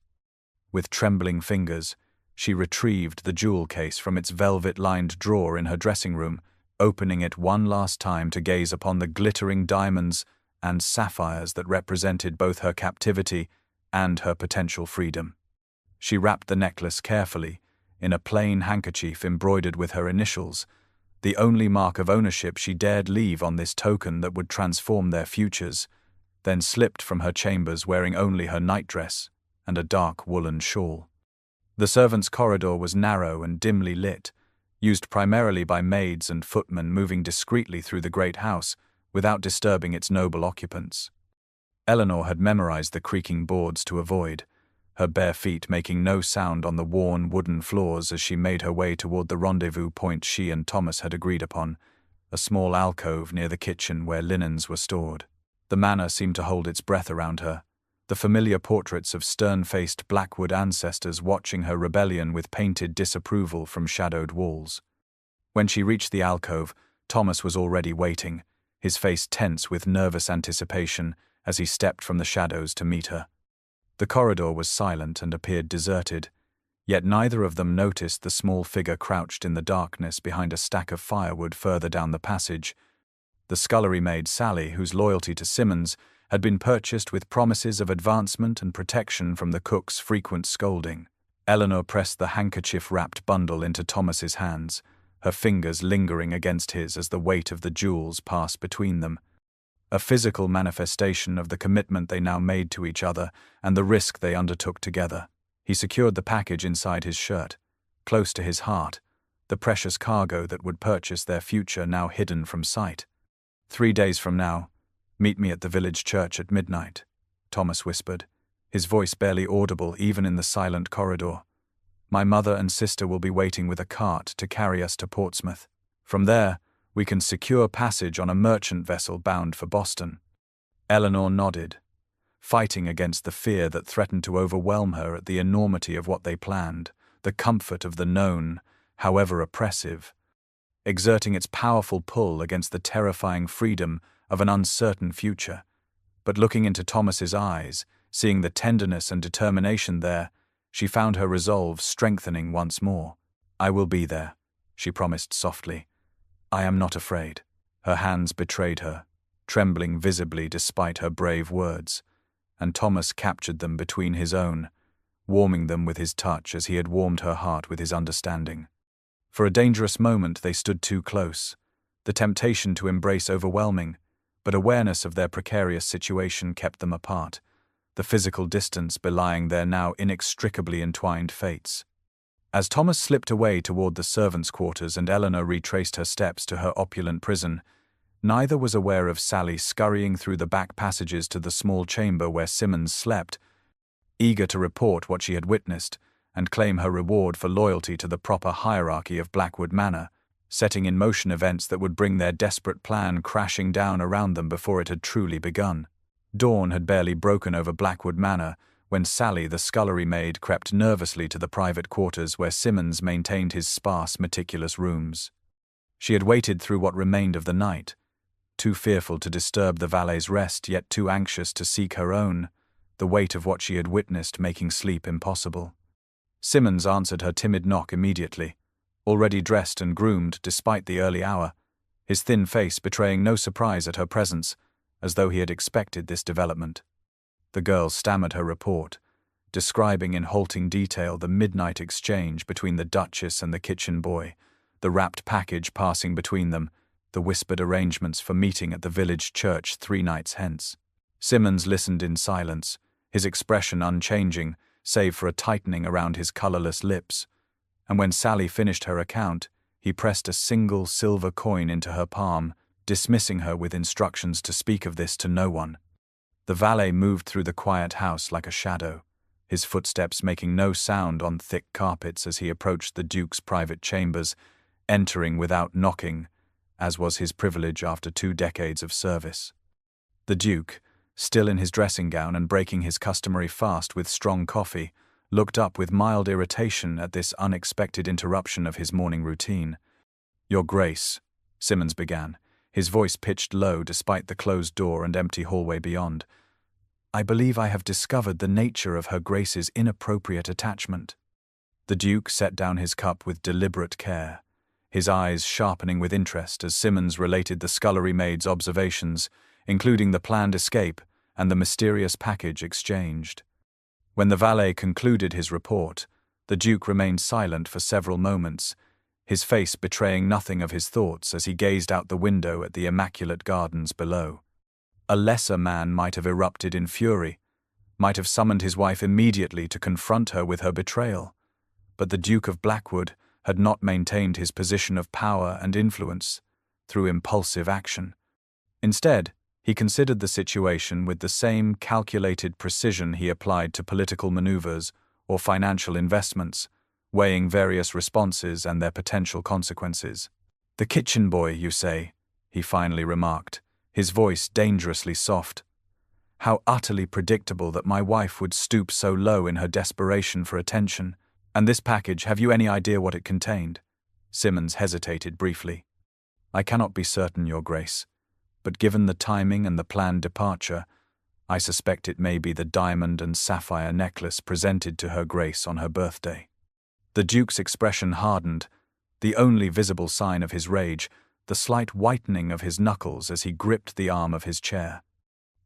With trembling fingers, she retrieved the jewel case from its velvet-lined drawer in her dressing room, opening it one last time to gaze upon the glittering diamonds and sapphires that represented both her captivity and her potential freedom. She wrapped the necklace carefully, in a plain handkerchief embroidered with her initials, the only mark of ownership she dared leave on this token that would transform their futures, then slipped from her chambers wearing only her nightdress and a dark woolen shawl. The servants' corridor was narrow and dimly lit, used primarily by maids and footmen moving discreetly through the great house without disturbing its noble occupants. Eleanor had memorized the creaking boards to avoid, her bare feet making no sound on the worn wooden floors as she made her way toward the rendezvous point she and Thomas had agreed upon, a small alcove near the kitchen where linens were stored. The manor seemed to hold its breath around her, the familiar portraits of stern-faced Blackwood ancestors watching her rebellion with painted disapproval from shadowed walls. When she reached the alcove, Thomas was already waiting, his face tense with nervous anticipation as he stepped from the shadows to meet her. The corridor was silent and appeared deserted, yet neither of them noticed the small figure crouched in the darkness behind a stack of firewood further down the passage. The scullery maid Sally, whose loyalty to Simmons had been purchased with promises of advancement and protection from the cook's frequent scolding. Eleanor pressed the handkerchief-wrapped bundle into Thomas's hands, her fingers lingering against his as the weight of the jewels passed between them. A physical manifestation of the commitment they now made to each other and the risk they undertook together. He secured the package inside his shirt, close to his heart, the precious cargo that would purchase their future now hidden from sight. 3 days from now, meet me at the village church at midnight, Thomas whispered, his voice barely audible even in the silent corridor. My mother and sister will be waiting with a cart to carry us to Portsmouth. From there, we can secure passage on a merchant vessel bound for Boston. Eleanor nodded, fighting against the fear that threatened to overwhelm her at the enormity of what they planned, the comfort of the known, however oppressive, exerting its powerful pull against the terrifying freedom of an uncertain future. But looking into Thomas's eyes, seeing the tenderness and determination there, she found her resolve strengthening once more. I will be there, she promised softly. I am not afraid. Her hands betrayed her, trembling visibly despite her brave words, and Thomas captured them between his own, warming them with his touch as he had warmed her heart with his understanding. For a dangerous moment they stood too close, the temptation to embrace overwhelming, but awareness of their precarious situation kept them apart, the physical distance belying their now inextricably entwined fates. As Thomas slipped away toward the servants' quarters and Eleanor retraced her steps to her opulent prison, neither was aware of Sally scurrying through the back passages to the small chamber where Simmons slept, eager to report what she had witnessed and claim her reward for loyalty to the proper hierarchy of Blackwood Manor, setting in motion events that would bring their desperate plan crashing down around them before it had truly begun. Dawn had barely broken over Blackwood Manor when Sally, the scullery maid, crept nervously to the private quarters where Simmons maintained his sparse, meticulous rooms. She had waited through what remained of the night, too fearful to disturb the valet's rest yet too anxious to seek her own, the weight of what she had witnessed making sleep impossible. Simmons answered her timid knock immediately, already dressed and groomed despite the early hour, his thin face betraying no surprise at her presence, as though he had expected this development. The girl stammered her report, describing in halting detail the midnight exchange between the Duchess and the kitchen boy, the wrapped package passing between them, the whispered arrangements for meeting at the village church 3 nights hence. Simmons listened in silence, his expression unchanging, save for a tightening around his colorless lips, and when Sally finished her account, he pressed a single silver coin into her palm, dismissing her with instructions to speak of this to no one. The valet moved through the quiet house like a shadow, his footsteps making no sound on thick carpets as he approached the Duke's private chambers, entering without knocking, as was his privilege after 2 decades of service. The Duke, still in his dressing gown and breaking his customary fast with strong coffee, looked up with mild irritation at this unexpected interruption of his morning routine. Your Grace, Simmons began, his voice pitched low despite the closed door and empty hallway beyond. I believe I have discovered the nature of Her Grace's inappropriate attachment. The Duke set down his cup with deliberate care, his eyes sharpening with interest as Simmons related the scullery maid's observations, including the planned escape and the mysterious package exchanged. When the valet concluded his report, the Duke remained silent for several moments, his face betraying nothing of his thoughts as he gazed out the window at the immaculate gardens below. A lesser man might have erupted in fury, might have summoned his wife immediately to confront her with her betrayal, but the Duke of Blackwood had not maintained his position of power and influence through impulsive action. Instead, he considered the situation with the same calculated precision he applied to political maneuvers or financial investments, weighing various responses and their potential consequences. The kitchen boy, you say, he finally remarked, his voice dangerously soft. How utterly predictable that my wife would stoop so low in her desperation for attention. And this package, have you any idea what it contained? Simmons hesitated briefly. I cannot be certain, Your Grace, but given the timing and the planned departure, I suspect it may be the diamond and sapphire necklace presented to her grace on her birthday." The Duke's expression hardened, the only visible sign of his rage, the slight whitening of his knuckles as he gripped the arm of his chair.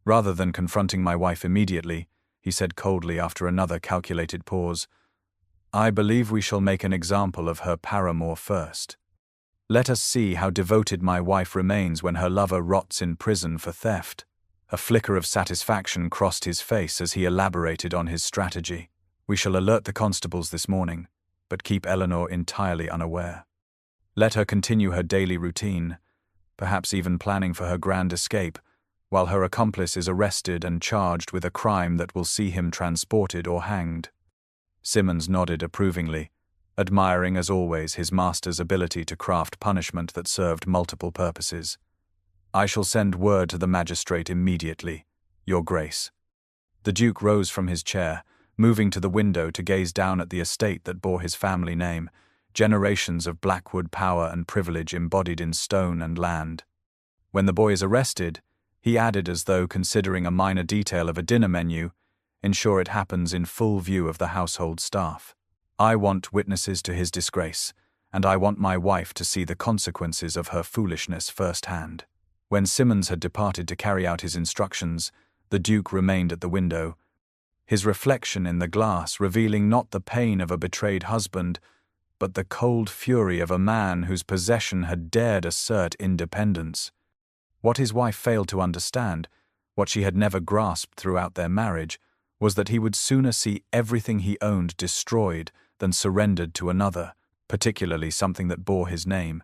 Rather than confronting my wife immediately, he said coldly after another calculated pause, "I believe we shall make an example of her paramour first. Let us see how devoted my wife remains when her lover rots in prison for theft." A flicker of satisfaction crossed his face as he elaborated on his strategy. "We shall alert the constables this morning, but keep Eleanor entirely unaware. Let her continue her daily routine, perhaps even planning for her grand escape, while her accomplice is arrested and charged with a crime that will see him transported or hanged." Simmons nodded approvingly, admiring as always his master's ability to craft punishment that served multiple purposes. "I shall send word to the magistrate immediately, Your Grace." The Duke rose from his chair, moving to the window to gaze down at the estate that bore his family name, generations of Blackwood power and privilege embodied in stone and land. "When the boy is arrested," he added as though considering a minor detail of a dinner menu, "ensure it happens in full view of the household staff. I want witnesses to his disgrace, and I want my wife to see the consequences of her foolishness firsthand." When Simmons had departed to carry out his instructions, the Duke remained at the window, his reflection in the glass revealing not the pain of a betrayed husband, but the cold fury of a man whose possession had dared assert independence. What his wife failed to understand, what she had never grasped throughout their marriage, was that he would sooner see everything he owned destroyed than surrendered to another, particularly something that bore his name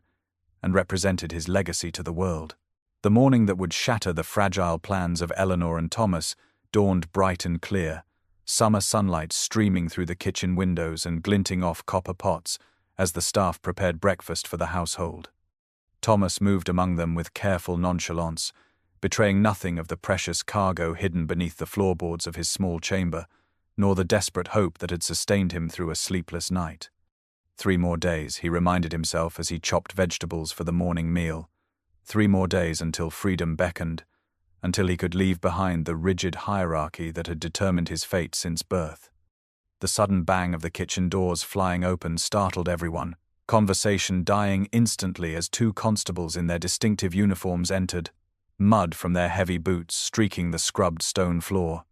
and represented his legacy to the world. The morning that would shatter the fragile plans of Eleanor and Thomas dawned bright and clear, summer sunlight streaming through the kitchen windows and glinting off copper pots as the staff prepared breakfast for the household. Thomas moved among them with careful nonchalance, betraying nothing of the precious cargo hidden beneath the floorboards of his small chamber, nor the desperate hope that had sustained him through a sleepless night. 3 more days, he reminded himself as he chopped vegetables for the morning meal. 3 more days until freedom beckoned, until he could leave behind the rigid hierarchy that had determined his fate since birth. The sudden bang of the kitchen doors flying open startled everyone, conversation dying instantly as 2 constables in their distinctive uniforms entered, mud from their heavy boots streaking the scrubbed stone floor.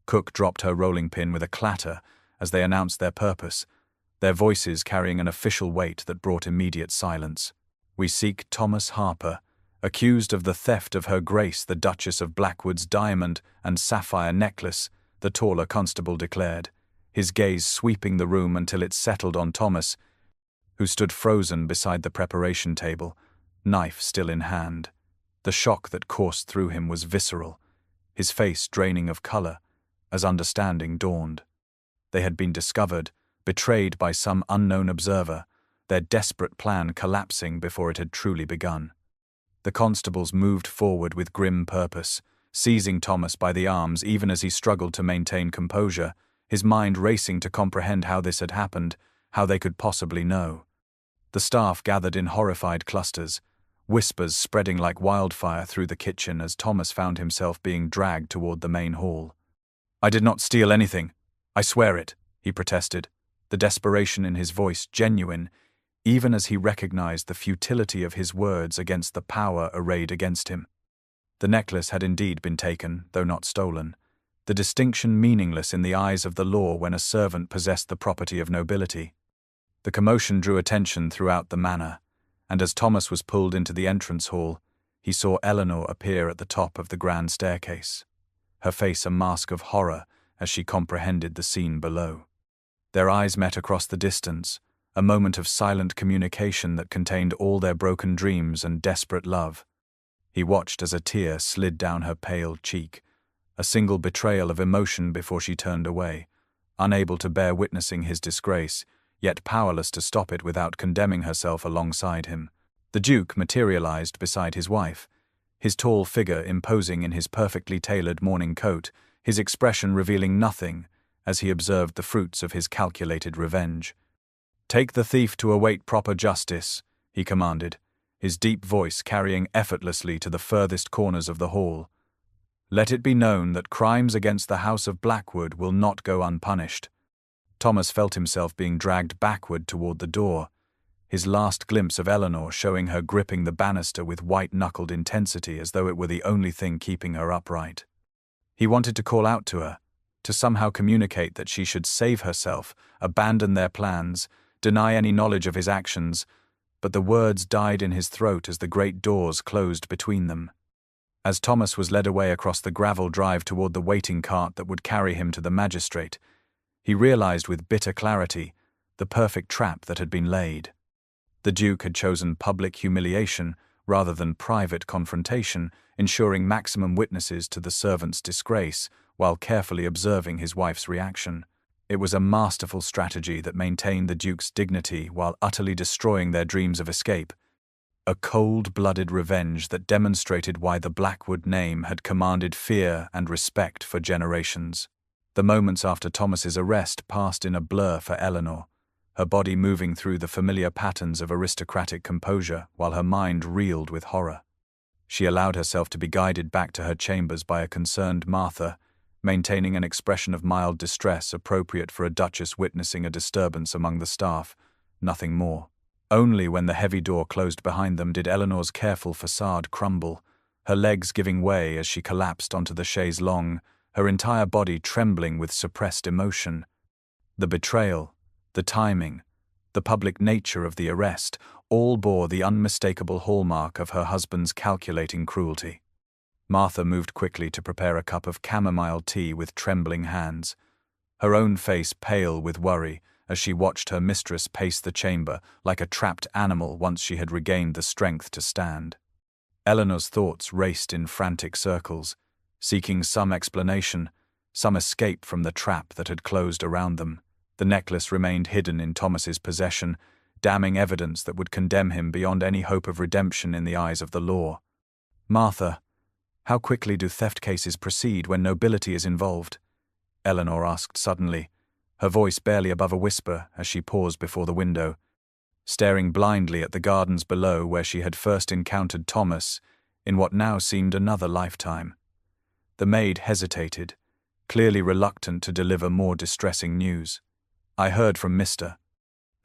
Cook dropped her rolling pin with a clatter as they announced their purpose, their voices carrying an official weight that brought immediate silence. "We seek Thomas Harper, accused of the theft of Her Grace the Duchess of Blackwood's diamond and sapphire necklace," the taller constable declared, his gaze sweeping the room until it settled on Thomas, who stood frozen beside the preparation table, knife still in hand. The shock that coursed through him was visceral, his face draining of color, as understanding dawned. They had been discovered, betrayed by some unknown observer, their desperate plan collapsing before it had truly begun. The constables moved forward with grim purpose, seizing Thomas by the arms even as he struggled to maintain composure, his mind racing to comprehend how this had happened, how they could possibly know. The staff gathered in horrified clusters, whispers spreading like wildfire through the kitchen as Thomas found himself being dragged toward the main hall. "I did not steal anything. I swear it," he protested, the desperation in his voice genuine, even as he recognized the futility of his words against the power arrayed against him. The necklace had indeed been taken, though not stolen, the distinction meaningless in the eyes of the law when a servant possessed the property of nobility. The commotion drew attention throughout the manor, and as Thomas was pulled into the entrance hall, he saw Eleanor appear at the top of the grand staircase, her face a mask of horror as she comprehended the scene below. Their eyes met across the distance, a moment of silent communication that contained all their broken dreams and desperate love. He watched as a tear slid down her pale cheek, a single betrayal of emotion before she turned away, unable to bear witnessing his disgrace, yet powerless to stop it without condemning herself alongside him. The Duke materialized beside his wife, his tall figure imposing in his perfectly tailored morning coat, his expression revealing nothing as he observed the fruits of his calculated revenge. "Take the thief to await proper justice," he commanded, his deep voice carrying effortlessly to the furthest corners of the hall. Let it be known that crimes against the House of Blackwood will not go unpunished. Thomas felt himself being dragged backward toward the door, his last glimpse of Eleanor showing her gripping the banister with white-knuckled intensity as though it were the only thing keeping her upright. He wanted to call out to her, to somehow communicate that she should save herself, abandon their plans, deny any knowledge of his actions, but the words died in his throat as the great doors closed between them. As Thomas was led away across the gravel drive toward the waiting cart that would carry him to the magistrate, he realized with bitter clarity the perfect trap that had been laid. The Duke had chosen public humiliation rather than private confrontation, ensuring maximum witnesses to the servant's disgrace while carefully observing his wife's reaction. It was a masterful strategy that maintained the Duke's dignity while utterly destroying their dreams of escape. A cold-blooded revenge that demonstrated why the Blackwood name had commanded fear and respect for generations. The moments after Thomas's arrest passed in a blur for Eleanor, her body moving through the familiar patterns of aristocratic composure while her mind reeled with horror. She allowed herself to be guided back to her chambers by a concerned Martha, maintaining an expression of mild distress appropriate for a duchess witnessing a disturbance among the staff, nothing more. Only when the heavy door closed behind them did Eleanor's careful facade crumble, her legs giving way as she collapsed onto the chaise longue, her entire body trembling with suppressed emotion. The betrayal, the timing, the public nature of the arrest, all bore the unmistakable hallmark of her husband's calculating cruelty. Martha moved quickly to prepare a cup of chamomile tea with trembling hands, her own face pale with worry as she watched her mistress pace the chamber like a trapped animal once she had regained the strength to stand. Eleanor's thoughts raced in frantic circles, seeking some explanation, some escape from the trap that had closed around them. The necklace remained hidden in Thomas's possession, damning evidence that would condemn him beyond any hope of redemption in the eyes of the law. "Martha, how quickly do theft cases proceed when nobility is involved?" Eleanor asked suddenly, her voice barely above a whisper as she paused before the window, staring blindly at the gardens below where she had first encountered Thomas in what now seemed another lifetime. The maid hesitated, clearly reluctant to deliver more distressing news. "I heard from Mr.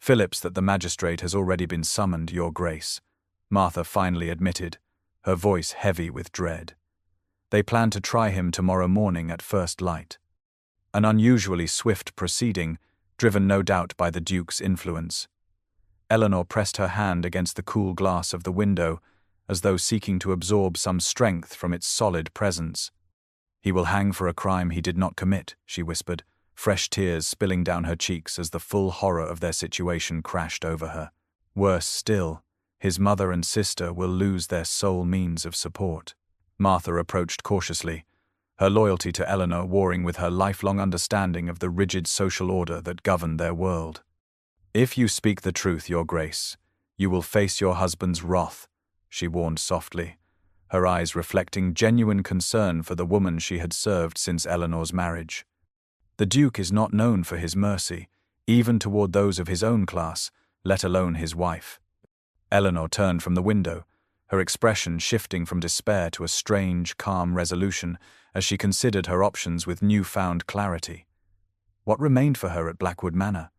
Phillips that the magistrate has already been summoned, Your Grace," Martha finally admitted, her voice heavy with dread. "They plan to try him tomorrow morning at first light." An unusually swift proceeding, driven no doubt by the Duke's influence. Eleanor pressed her hand against the cool glass of the window, as though seeking to absorb some strength from its solid presence. "He will hang for a crime he did not commit," she whispered, fresh tears spilling down her cheeks as the full horror of their situation crashed over her. "Worse still, his mother and sister will lose their sole means of support." Martha approached cautiously, her loyalty to Eleanor warring with her lifelong understanding of the rigid social order that governed their world. "If you speak the truth, Your Grace, you will face your husband's wrath," she warned softly, her eyes reflecting genuine concern for the woman she had served since Eleanor's marriage. The Duke is not known for his mercy, even toward those of his own class, let alone his wife. Eleanor turned from the window, her expression shifting from despair to a strange, calm resolution as she considered her options with newfound clarity. What remained for her at Blackwood Manor?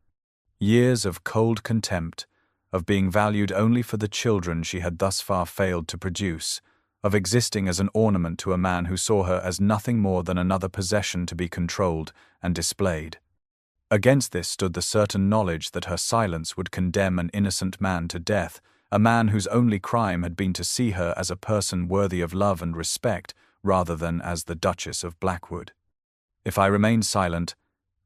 Years of cold contempt, of being valued only for the children she had thus far failed to produce, of existing as an ornament to a man who saw her as nothing more than another possession to be controlled and displayed. Against this stood the certain knowledge that her silence would condemn an innocent man to death, a man whose only crime had been to see her as a person worthy of love and respect rather than as the Duchess of Blackwood. "If I remain silent,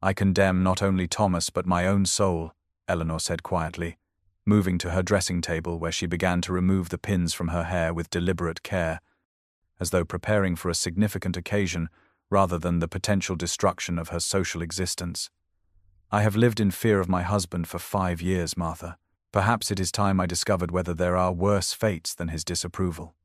I condemn not only Thomas but my own soul," Eleanor said quietly, moving to her dressing table where she began to remove the pins from her hair with deliberate care, as though preparing for a significant occasion rather than the potential destruction of her social existence. "I have lived in fear of my husband for 5 years, Martha. Perhaps it is time I discovered whether there are worse fates than his disapproval."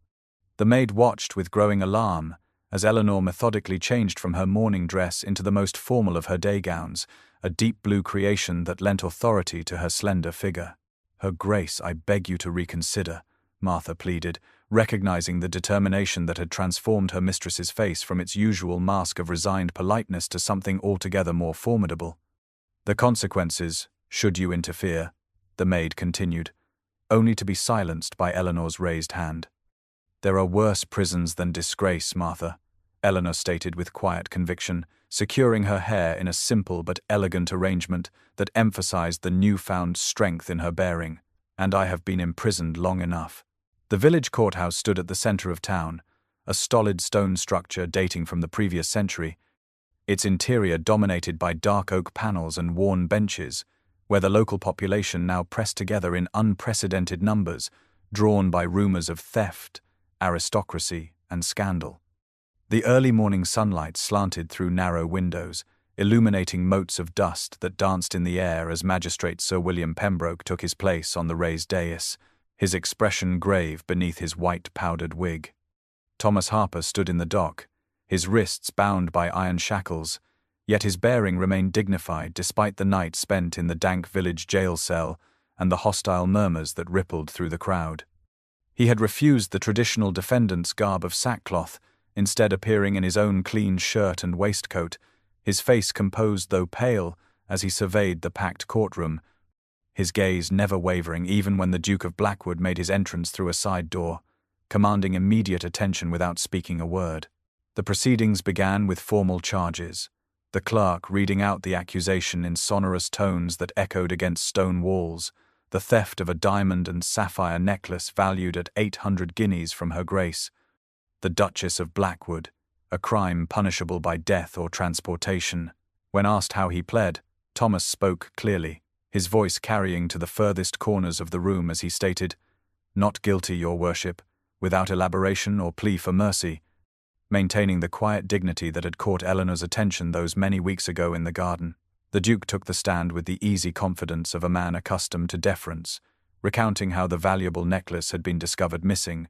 The maid watched with growing alarm as Eleanor methodically changed from her morning dress into the most formal of her day gowns, a deep blue creation that lent authority to her slender figure. "Her Grace, I beg you to reconsider," Martha pleaded, recognizing the determination that had transformed her mistress's face from its usual mask of resigned politeness to something altogether more formidable. "The consequences, should you interfere," the maid continued, only to be silenced by Eleanor's raised hand. "There are worse prisons than disgrace, Martha," Eleanor stated with quiet conviction, securing her hair in a simple but elegant arrangement that emphasized the newfound strength in her bearing. "And I have been imprisoned long enough." The village courthouse stood at the center of town, a stolid stone structure dating from the previous century, its interior dominated by dark oak panels and worn benches, where the local population now pressed together in unprecedented numbers, drawn by rumors of theft, aristocracy, and scandal. The early morning sunlight slanted through narrow windows, illuminating motes of dust that danced in the air as Magistrate Sir William Pembroke took his place on the raised dais, his expression grave beneath his white powdered wig. Thomas Harper stood in the dock, his wrists bound by iron shackles, yet his bearing remained dignified despite the night spent in the dank village jail cell and the hostile murmurs that rippled through the crowd. He had refused the traditional defendant's garb of sackcloth, instead appearing in his own clean shirt and waistcoat, his face composed though pale as he surveyed the packed courtroom, his gaze never wavering even when the Duke of Blackwood made his entrance through a side door, commanding immediate attention without speaking a word. The proceedings began with formal charges, the clerk reading out the accusation in sonorous tones that echoed against stone walls, the theft of a diamond and sapphire necklace valued at 800 guineas from her grace, the Duchess of Blackwood, a crime punishable by death or transportation. When asked how he pled, Thomas spoke clearly, his voice carrying to the furthest corners of the room as he stated, "Not guilty, your worship," without elaboration or plea for mercy, maintaining the quiet dignity that had caught Eleanor's attention those many weeks ago in the garden. The Duke took the stand with the easy confidence of a man accustomed to deference, recounting how the valuable necklace had been discovered missing,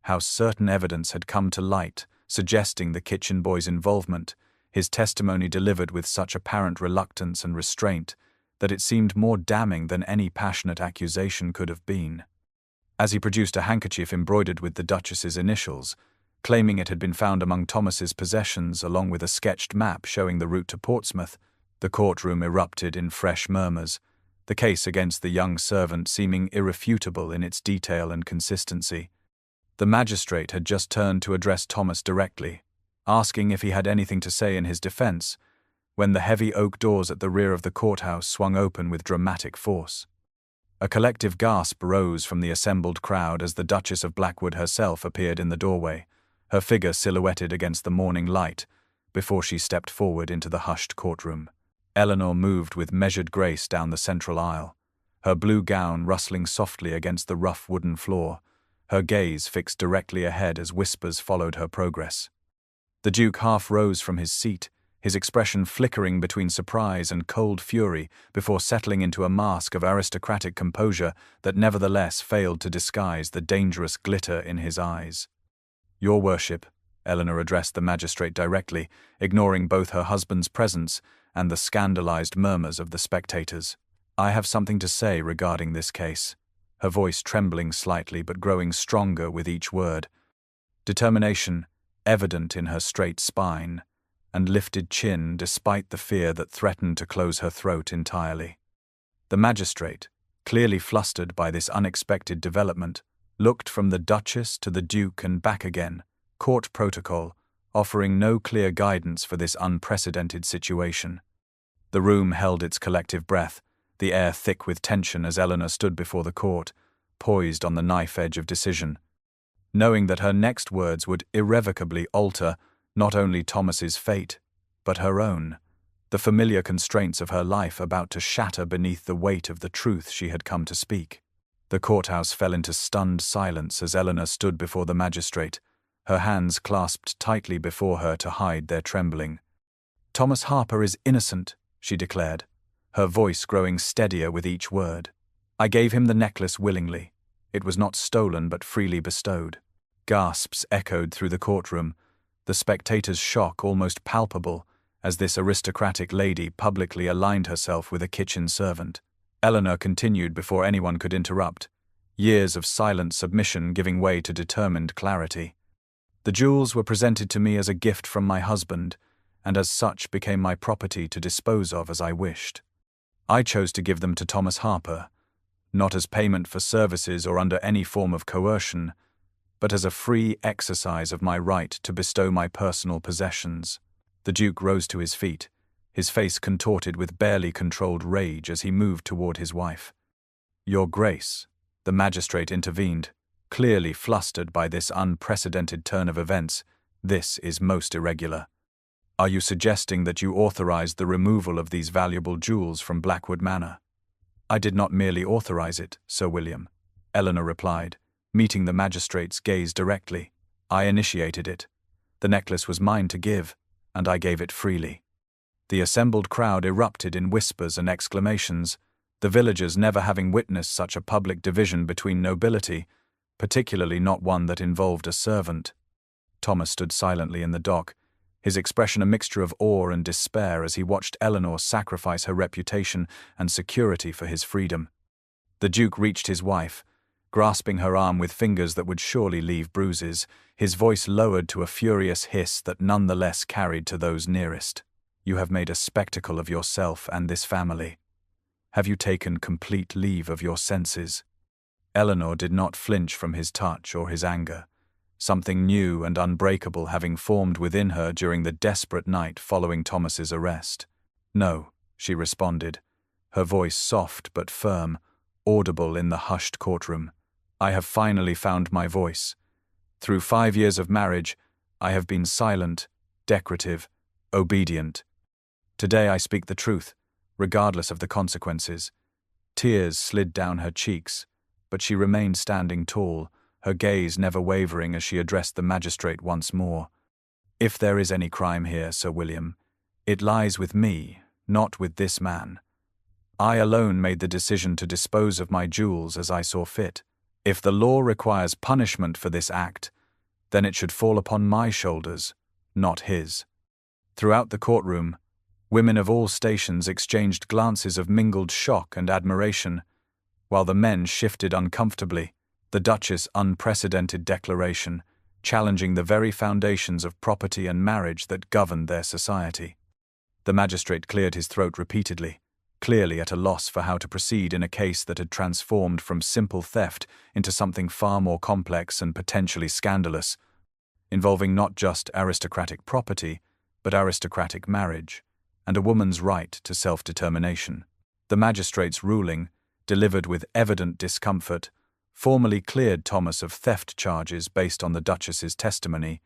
how certain evidence had come to light, suggesting the kitchen boy's involvement, his testimony delivered with such apparent reluctance and restraint that it seemed more damning than any passionate accusation could have been. As he produced a handkerchief embroidered with the Duchess's initials, claiming it had been found among Thomas's possessions along with a sketched map showing the route to Portsmouth, the courtroom erupted in fresh murmurs, the case against the young servant seeming irrefutable in its detail and consistency. The magistrate had just turned to address Thomas directly, asking if he had anything to say in his defense, when the heavy oak doors at the rear of the courthouse swung open with dramatic force. A collective gasp rose from the assembled crowd as the Duchess of Blackwood herself appeared in the doorway, her figure silhouetted against the morning light, before she stepped forward into the hushed courtroom. Eleanor moved with measured grace down the central aisle, her blue gown rustling softly against the rough wooden floor, her gaze fixed directly ahead as whispers followed her progress. The Duke half rose from his seat, his expression flickering between surprise and cold fury before settling into a mask of aristocratic composure that nevertheless failed to disguise the dangerous glitter in his eyes. "Your worship," Eleanor addressed the magistrate directly, ignoring both her husband's presence and the scandalized murmurs of the spectators. "I have something to say regarding this case," her voice trembling slightly but growing stronger with each word. Determination evident in her straight spine and lifted chin despite the fear that threatened to close her throat entirely. The magistrate, clearly flustered by this unexpected development, looked from the Duchess to the Duke and back again, court protocol, offering no clear guidance for this unprecedented situation. The room held its collective breath, the air thick with tension as Eleanor stood before the court, poised on the knife edge of decision, knowing that her next words would irrevocably alter not only Thomas's fate, but her own, the familiar constraints of her life about to shatter beneath the weight of the truth she had come to speak. The courthouse fell into stunned silence as Eleanor stood before the magistrate, her hands clasped tightly before her to hide their trembling. "Thomas Harper is innocent," she declared, her voice growing steadier with each word. "I gave him the necklace willingly. It was not stolen but freely bestowed." Gasps echoed through the courtroom, the spectators' shock almost palpable as this aristocratic lady publicly aligned herself with a kitchen servant. Eleanor continued before anyone could interrupt. years of silent submission giving way to determined clarity. The jewels were presented to me as a gift from my husband, and as such became my property to dispose of as I wished. I chose to give them to Thomas Harper, not as payment for services or under any form of coercion, but as a free exercise of my right to bestow my personal possessions. The Duke rose to his feet, his face contorted with barely controlled rage as he moved toward his wife. "Your Grace," the magistrate intervened, clearly flustered by this unprecedented turn of events, "this is most irregular. Are you suggesting that you authorized the removal of these valuable jewels from Blackwood Manor?" "I did not merely authorize it, Sir William," Eleanor replied, meeting the magistrate's gaze directly. "I initiated it. The necklace was mine to give, and I gave it freely." The assembled crowd erupted in whispers and exclamations, the villagers never having witnessed such a public division between nobility, particularly not one that involved a servant. Thomas stood silently in the dock, his expression a mixture of awe and despair as he watched Eleanor sacrifice her reputation and security for his freedom. The Duke reached his wife, grasping her arm with fingers that would surely leave bruises, his voice lowered to a furious hiss that nonetheless carried to those nearest. "You have made a spectacle of yourself and this family. Have you taken complete leave of your senses?" Eleanor did not flinch from his touch or his anger, something new and unbreakable having formed within her during the desperate night following Thomas's arrest. "No," she responded, her voice soft but firm, audible in the hushed courtroom. "I have finally found my voice. Through 5 years of marriage, I have been silent, decorative, obedient. Today I speak the truth, regardless of the consequences." Tears slid down her cheeks, but she remained standing tall, her gaze never wavering as she addressed the magistrate once more. "If there is any crime here, Sir William, it lies with me, not with this man. I alone made the decision to dispose of my jewels as I saw fit. If the law requires punishment for this act, then it should fall upon my shoulders, not his." Throughout the courtroom, women of all stations exchanged glances of mingled shock and admiration, while the men shifted uncomfortably, the Duchess' unprecedented declaration, challenging the very foundations of property and marriage that governed their society. The magistrate cleared his throat repeatedly, clearly at a loss for how to proceed in a case that had transformed from simple theft into something far more complex and potentially scandalous, involving not just aristocratic property, but aristocratic marriage, and a woman's right to self-determination. The magistrate's ruling, delivered with evident discomfort, formally cleared Thomas of theft charges based on the Duchess's testimony,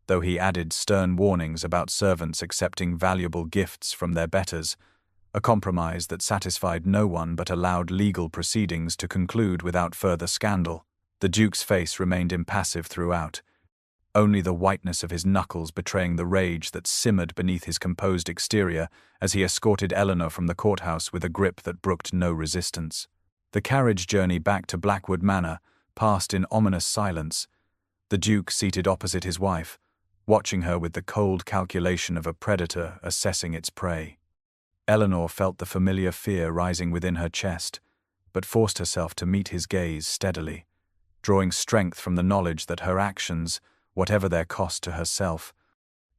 though he added stern warnings about servants accepting valuable gifts from their betters, a compromise that satisfied no one but allowed legal proceedings to conclude without further scandal. The Duke's face remained impassive throughout, only the whiteness of his knuckles betraying the rage that simmered beneath his composed exterior as he escorted Eleanor from the courthouse with a grip that brooked no resistance. The carriage journey back to Blackwood Manor passed in ominous silence, the Duke seated opposite his wife, watching her with the cold calculation of a predator assessing its prey. Eleanor felt the familiar fear rising within her chest, but forced herself to meet his gaze steadily, drawing strength from the knowledge that her actions, whatever their cost to herself,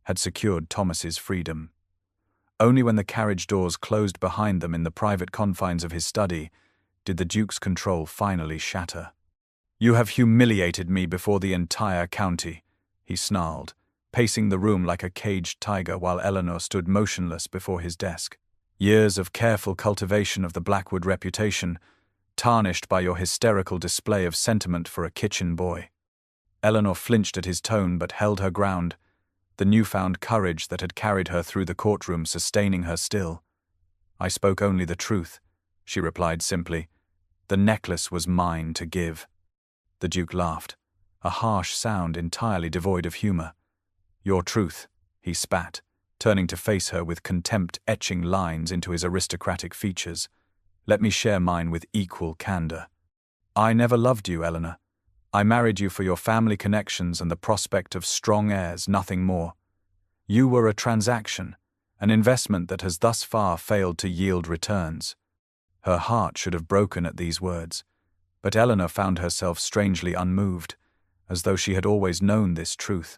had secured Thomas's freedom. Only when the carriage doors closed behind them in the private confines of his study did the Duke's control finally shatter. "You have humiliated me before the entire county," he snarled, pacing the room like a caged tiger while Eleanor stood motionless before his desk. "Years of careful cultivation of the Blackwood reputation, tarnished by your hysterical display of sentiment for a kitchen boy." Eleanor flinched at his tone but held her ground, the newfound courage that had carried her through the courtroom sustaining her still. "I spoke only the truth," she replied simply. "The necklace was mine to give." The Duke laughed, a harsh sound entirely devoid of humor. "Your truth," he spat, turning to face her with contempt etching lines into his aristocratic features. "Let me share mine with equal candor. I never loved you, Eleanor. I married you for your family connections and the prospect of strong heirs, nothing more. You were a transaction, an investment that has thus far failed to yield returns." Her heart should have broken at these words, But Eleanor found herself strangely unmoved, as though she had always known this truth,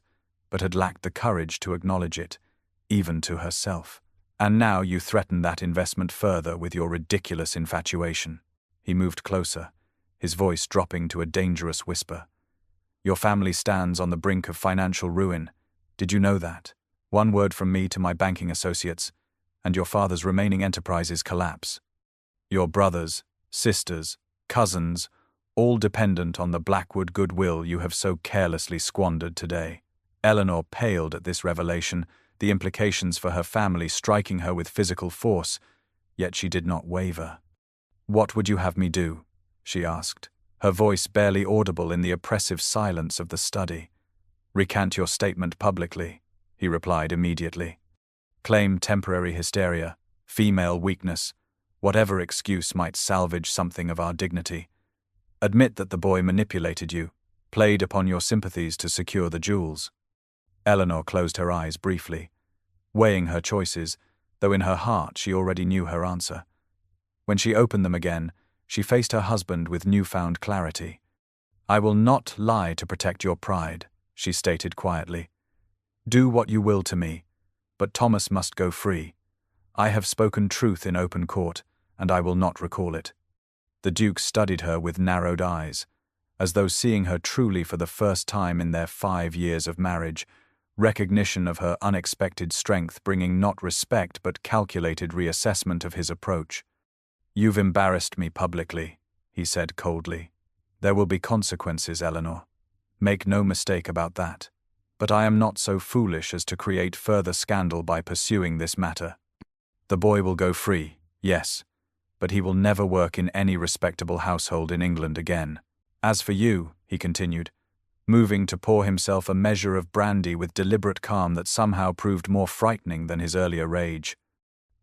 but had lacked the courage to acknowledge it, even to herself. "And now you threaten that investment further with your ridiculous infatuation." He moved closer, his voice dropping to a dangerous whisper. "Your family stands on the brink of financial ruin. Did you know that? One word from me to my banking associates, and your father's remaining enterprises collapse. Your brothers, sisters, cousins, all dependent on the Blackwood goodwill you have so carelessly squandered today." Eleanor paled at this revelation, the implications for her family striking her with physical force, yet she did not waver. "What would you have me do?" she asked, her voice barely audible in the oppressive silence of the study. "Recant your statement publicly," he replied immediately. "Claim temporary hysteria, female weakness, whatever excuse might salvage something of our dignity. Admit that the boy manipulated you, played upon your sympathies to secure the jewels." Eleanor closed her eyes briefly, weighing her choices, though in her heart she already knew her answer. When she opened them again, she faced her husband with newfound clarity. "I will not lie to protect your pride," she stated quietly. "Do what you will to me, but Thomas must go free. I have spoken truth in open court, and I will not recall it." The Duke studied her with narrowed eyes, as though seeing her truly for the first time in their 5 years of marriage, recognition of her unexpected strength bringing not respect but calculated reassessment of his approach. "You've embarrassed me publicly," he said coldly. "There will be consequences, Eleanor. Make no mistake about that. But I am not so foolish as to create further scandal by pursuing this matter. The boy will go free, yes, but he will never work in any respectable household in England again. As for you," he continued, moving to pour himself a measure of brandy with deliberate calm that somehow proved more frightening than his earlier rage,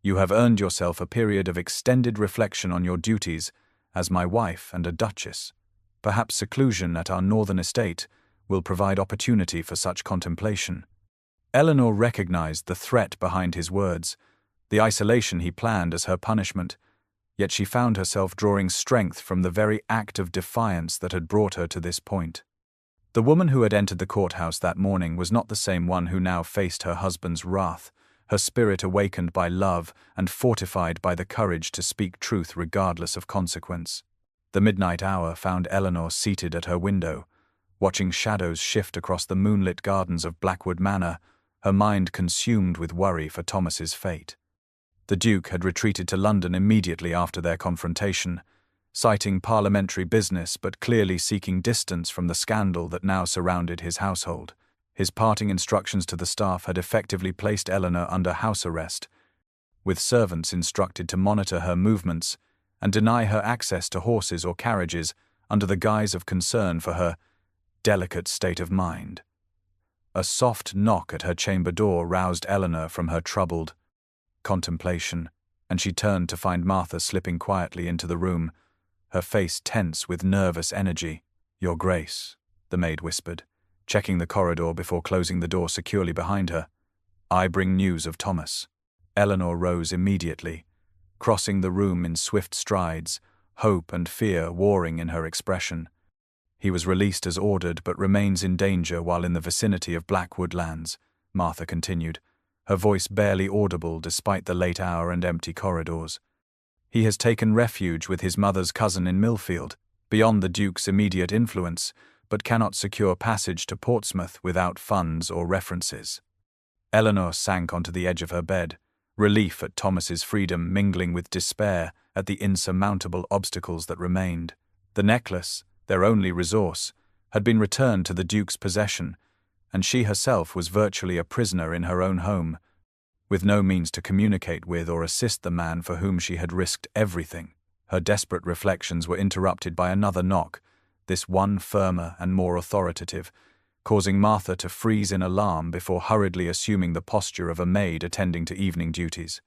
"you have earned yourself a period of extended reflection on your duties as my wife and a duchess. Perhaps seclusion at our northern estate will provide opportunity for such contemplation." Eleanor recognized the threat behind his words, the isolation he planned as her punishment, yet she found herself drawing strength from the very act of defiance that had brought her to this point. The woman who had entered the courthouse that morning was not the same one who now faced her husband's wrath, her spirit awakened by love and fortified by the courage to speak truth regardless of consequence. The midnight hour found Eleanor seated at her window, watching shadows shift across the moonlit gardens of Blackwood Manor, her mind consumed with worry for Thomas's fate. The Duke had retreated to London immediately after their confrontation, citing parliamentary business but clearly seeking distance from the scandal that now surrounded his household. His parting instructions to the staff had effectively placed Eleanor under house arrest, with servants instructed to monitor her movements and deny her access to horses or carriages under the guise of concern for her delicate state of mind. A soft knock at her chamber door roused Eleanor from her troubled contemplation, and she turned to find Martha slipping quietly into the room, her face tense with nervous energy. "Your Grace," the maid whispered, checking the corridor before closing the door securely behind her. "I bring news of Thomas." Eleanor rose immediately, crossing the room in swift strides, hope and fear warring in her expression. "He was released as ordered but remains in danger while in the vicinity of Blackwood lands," Martha continued, her voice barely audible despite the late hour and empty corridors. "He has taken refuge with his mother's cousin in Millfield, beyond the Duke's immediate influence, but cannot secure passage to Portsmouth without funds or references." Eleanor sank onto the edge of her bed, relief at Thomas's freedom mingling with despair at the insurmountable obstacles that remained. The necklace, their only resource, had been returned to the Duke's possession, and she herself was virtually a prisoner in her own home, with no means to communicate with or assist the man for whom she had risked everything. Her desperate reflections were interrupted by another knock, this one firmer and more authoritative, causing Martha to freeze in alarm before hurriedly assuming the posture of a maid attending to evening duties.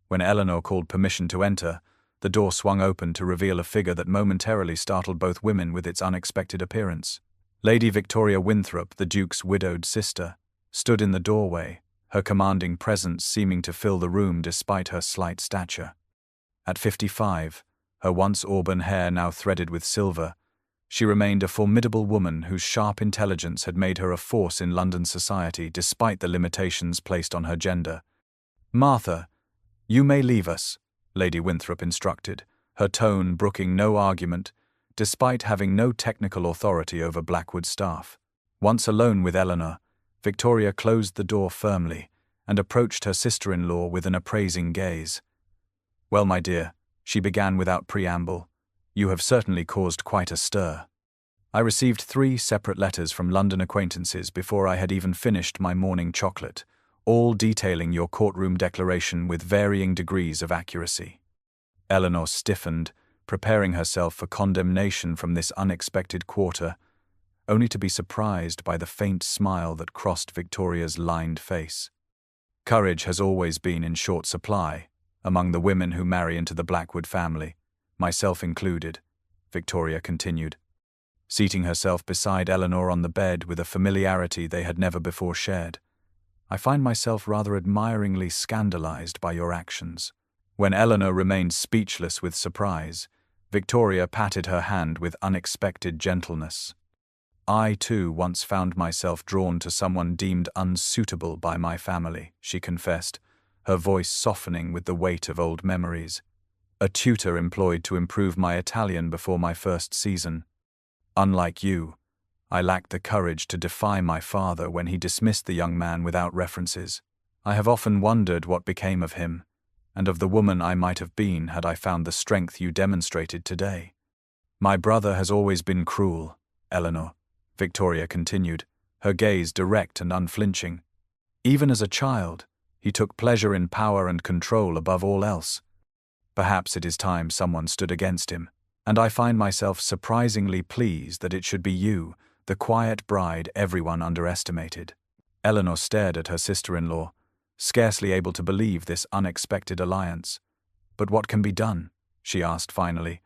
When Eleanor called permission to enter, the door swung open to reveal a figure that momentarily startled both women with its unexpected appearance. Lady Victoria Winthrop, the Duke's widowed sister, stood in the doorway, her commanding presence seeming to fill the room despite her slight stature. At 55, her once auburn hair now threaded with silver. She remained a formidable woman whose sharp intelligence had made her a force in London society despite the limitations placed on her gender. "Martha, you may leave us," Lady Winthrop instructed, her tone brooking no argument, despite having no technical authority over Blackwood's staff. Once alone with Eleanor, Victoria closed the door firmly and approached her sister-in-law with an appraising gaze. "Well, my dear," she began without preamble, "you have certainly caused quite a stir. I received 3 separate letters from London acquaintances before I had even finished my morning chocolate, all detailing your courtroom declaration with varying degrees of accuracy." Eleanor stiffened, preparing herself for condemnation from this unexpected quarter, only to be surprised by the faint smile that crossed Victoria's lined face. "Courage has always been in short supply among the women who marry into the Blackwood family, myself included," Victoria continued, seating herself beside Eleanor on the bed with a familiarity they had never before shared. "I find myself rather admiringly scandalized by your actions." When Eleanor remained speechless with surprise, Victoria patted her hand with unexpected gentleness. "I, too, once found myself drawn to someone deemed unsuitable by my family," she confessed, her voice softening with the weight of old memories. "A tutor employed to improve my Italian before my first season. Unlike you, I lacked the courage to defy my father when he dismissed the young man without references. I have often wondered what became of him, and of the woman I might have been had I found the strength you demonstrated today. My brother has always been cruel, Eleanor," Victoria continued, her gaze direct and unflinching. "Even as a child, he took pleasure in power and control above all else. Perhaps it is time someone stood against him, and I find myself surprisingly pleased that it should be you, the quiet bride everyone underestimated." Eleanor stared at her sister-in-law, scarcely able to believe this unexpected alliance. "But what can be done?" she asked finally,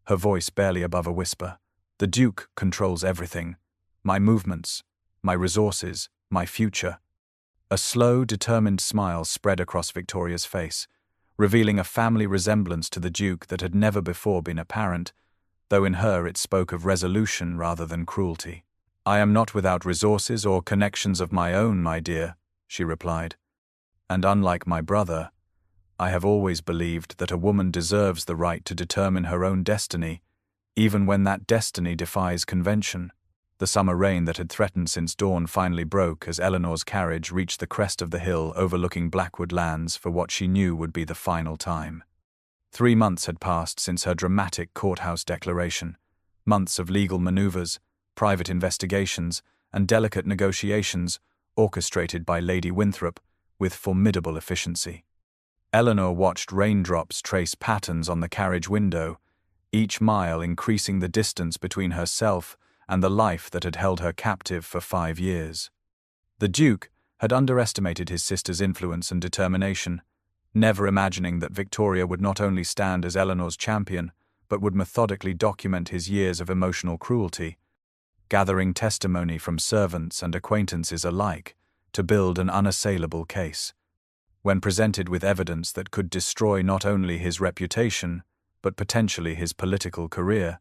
her voice barely above a whisper. "The Duke controls everything. My movements, my resources, my future." A slow, determined smile spread across Victoria's face, revealing a family resemblance to the Duke that had never before been apparent, though in her it spoke of resolution rather than cruelty. "I am not without resources or connections of my own, my dear," she replied. "And unlike my brother, I have always believed that a woman deserves the right to determine her own destiny, even when that destiny defies convention." The summer rain that had threatened since dawn finally broke as Eleanor's carriage reached the crest of the hill overlooking Blackwood lands for what she knew would be the final time. 3 months had passed since her dramatic courthouse declaration, months of legal maneuvers, private investigations, and delicate negotiations orchestrated by Lady Winthrop with formidable efficiency. Eleanor watched raindrops trace patterns on the carriage window, each mile increasing the distance between herself and the life that had held her captive for 5 years. The Duke had underestimated his sister's influence and determination, never imagining that Victoria would not only stand as Eleanor's champion, but would methodically document his years of emotional cruelty, gathering testimony from servants and acquaintances alike to build an unassailable case. When presented with evidence that could destroy not only his reputation, but potentially his political career,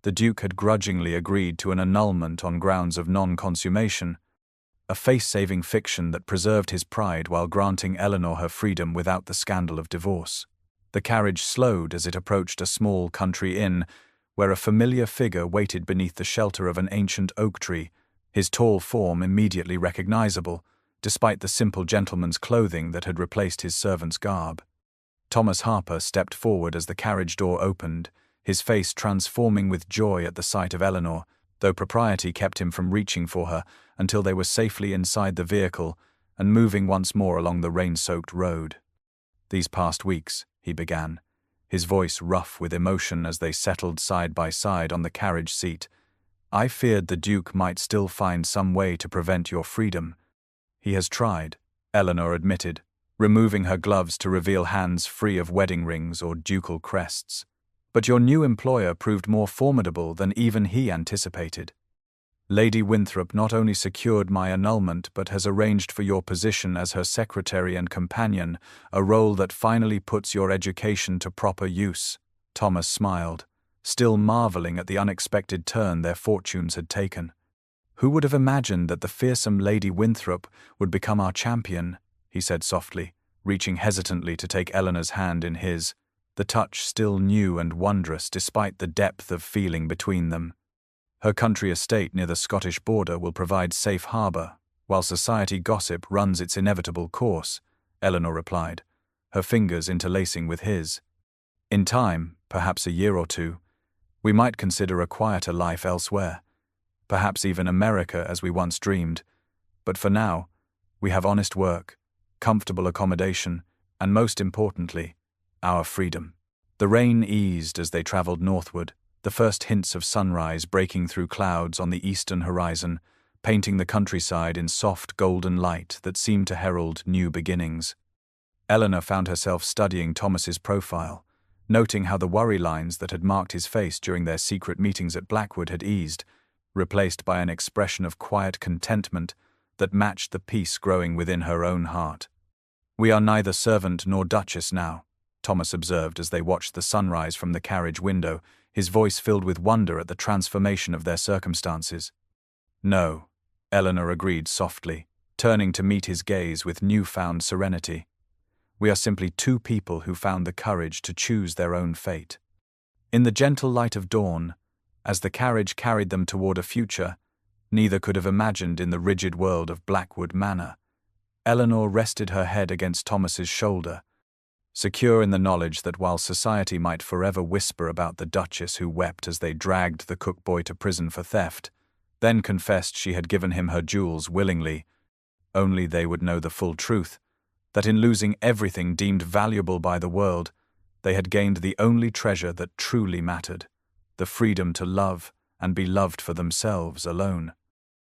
the Duke had grudgingly agreed to an annulment on grounds of non-consummation, a face-saving fiction that preserved his pride while granting Eleanor her freedom without the scandal of divorce. The carriage slowed as it approached a small country inn, where a familiar figure waited beneath the shelter of an ancient oak tree, his tall form immediately recognizable, despite the simple gentleman's clothing that had replaced his servant's garb. Thomas Harper stepped forward as the carriage door opened, his face transforming with joy at the sight of Eleanor, though propriety kept him from reaching for her until they were safely inside the vehicle and moving once more along the rain-soaked road. "These past weeks," he began, his voice rough with emotion as they settled side by side on the carriage seat, "I feared the Duke might still find some way to prevent your freedom." "He has tried," Eleanor admitted, removing her gloves to reveal hands free of wedding rings or ducal crests. "But your new employer proved more formidable than even he anticipated. Lady Winthrop not only secured my annulment but has arranged for your position as her secretary and companion, a role that finally puts your education to proper use." Thomas smiled, still marveling at the unexpected turn their fortunes had taken. "Who would have imagined that the fearsome Lady Winthrop would become our champion?" he said softly, reaching hesitantly to take Eleanor's hand in his, the touch still new and wondrous despite the depth of feeling between them. "Her country estate near the Scottish border will provide safe harbour, while society gossip runs its inevitable course," Eleanor replied, her fingers interlacing with his. "In time, perhaps a year or two, we might consider a quieter life elsewhere, perhaps even America as we once dreamed, but for now, we have honest work, comfortable accommodation, and most importantly, our freedom." The rain eased as they traveled northward, the first hints of sunrise breaking through clouds on the eastern horizon, painting the countryside in soft golden light that seemed to herald new beginnings. Eleanor found herself studying Thomas's profile, noting how the worry lines that had marked his face during their secret meetings at Blackwood had eased, replaced by an expression of quiet contentment that matched the peace growing within her own heart. "We are neither servant nor Duchess now," Thomas observed as they watched the sunrise from the carriage window, his voice filled with wonder at the transformation of their circumstances. "No," Eleanor agreed softly, turning to meet his gaze with newfound serenity. "We are simply two people who found the courage to choose their own fate." In the gentle light of dawn, as the carriage carried them toward a future neither could have imagined in the rigid world of Blackwood Manor, Eleanor rested her head against Thomas's shoulder, secure in the knowledge that while society might forever whisper about the Duchess who wept as they dragged the cook-boy to prison for theft, then confessed she had given him her jewels willingly, only they would know the full truth, that in losing everything deemed valuable by the world, they had gained the only treasure that truly mattered, the freedom to love and be loved for themselves alone.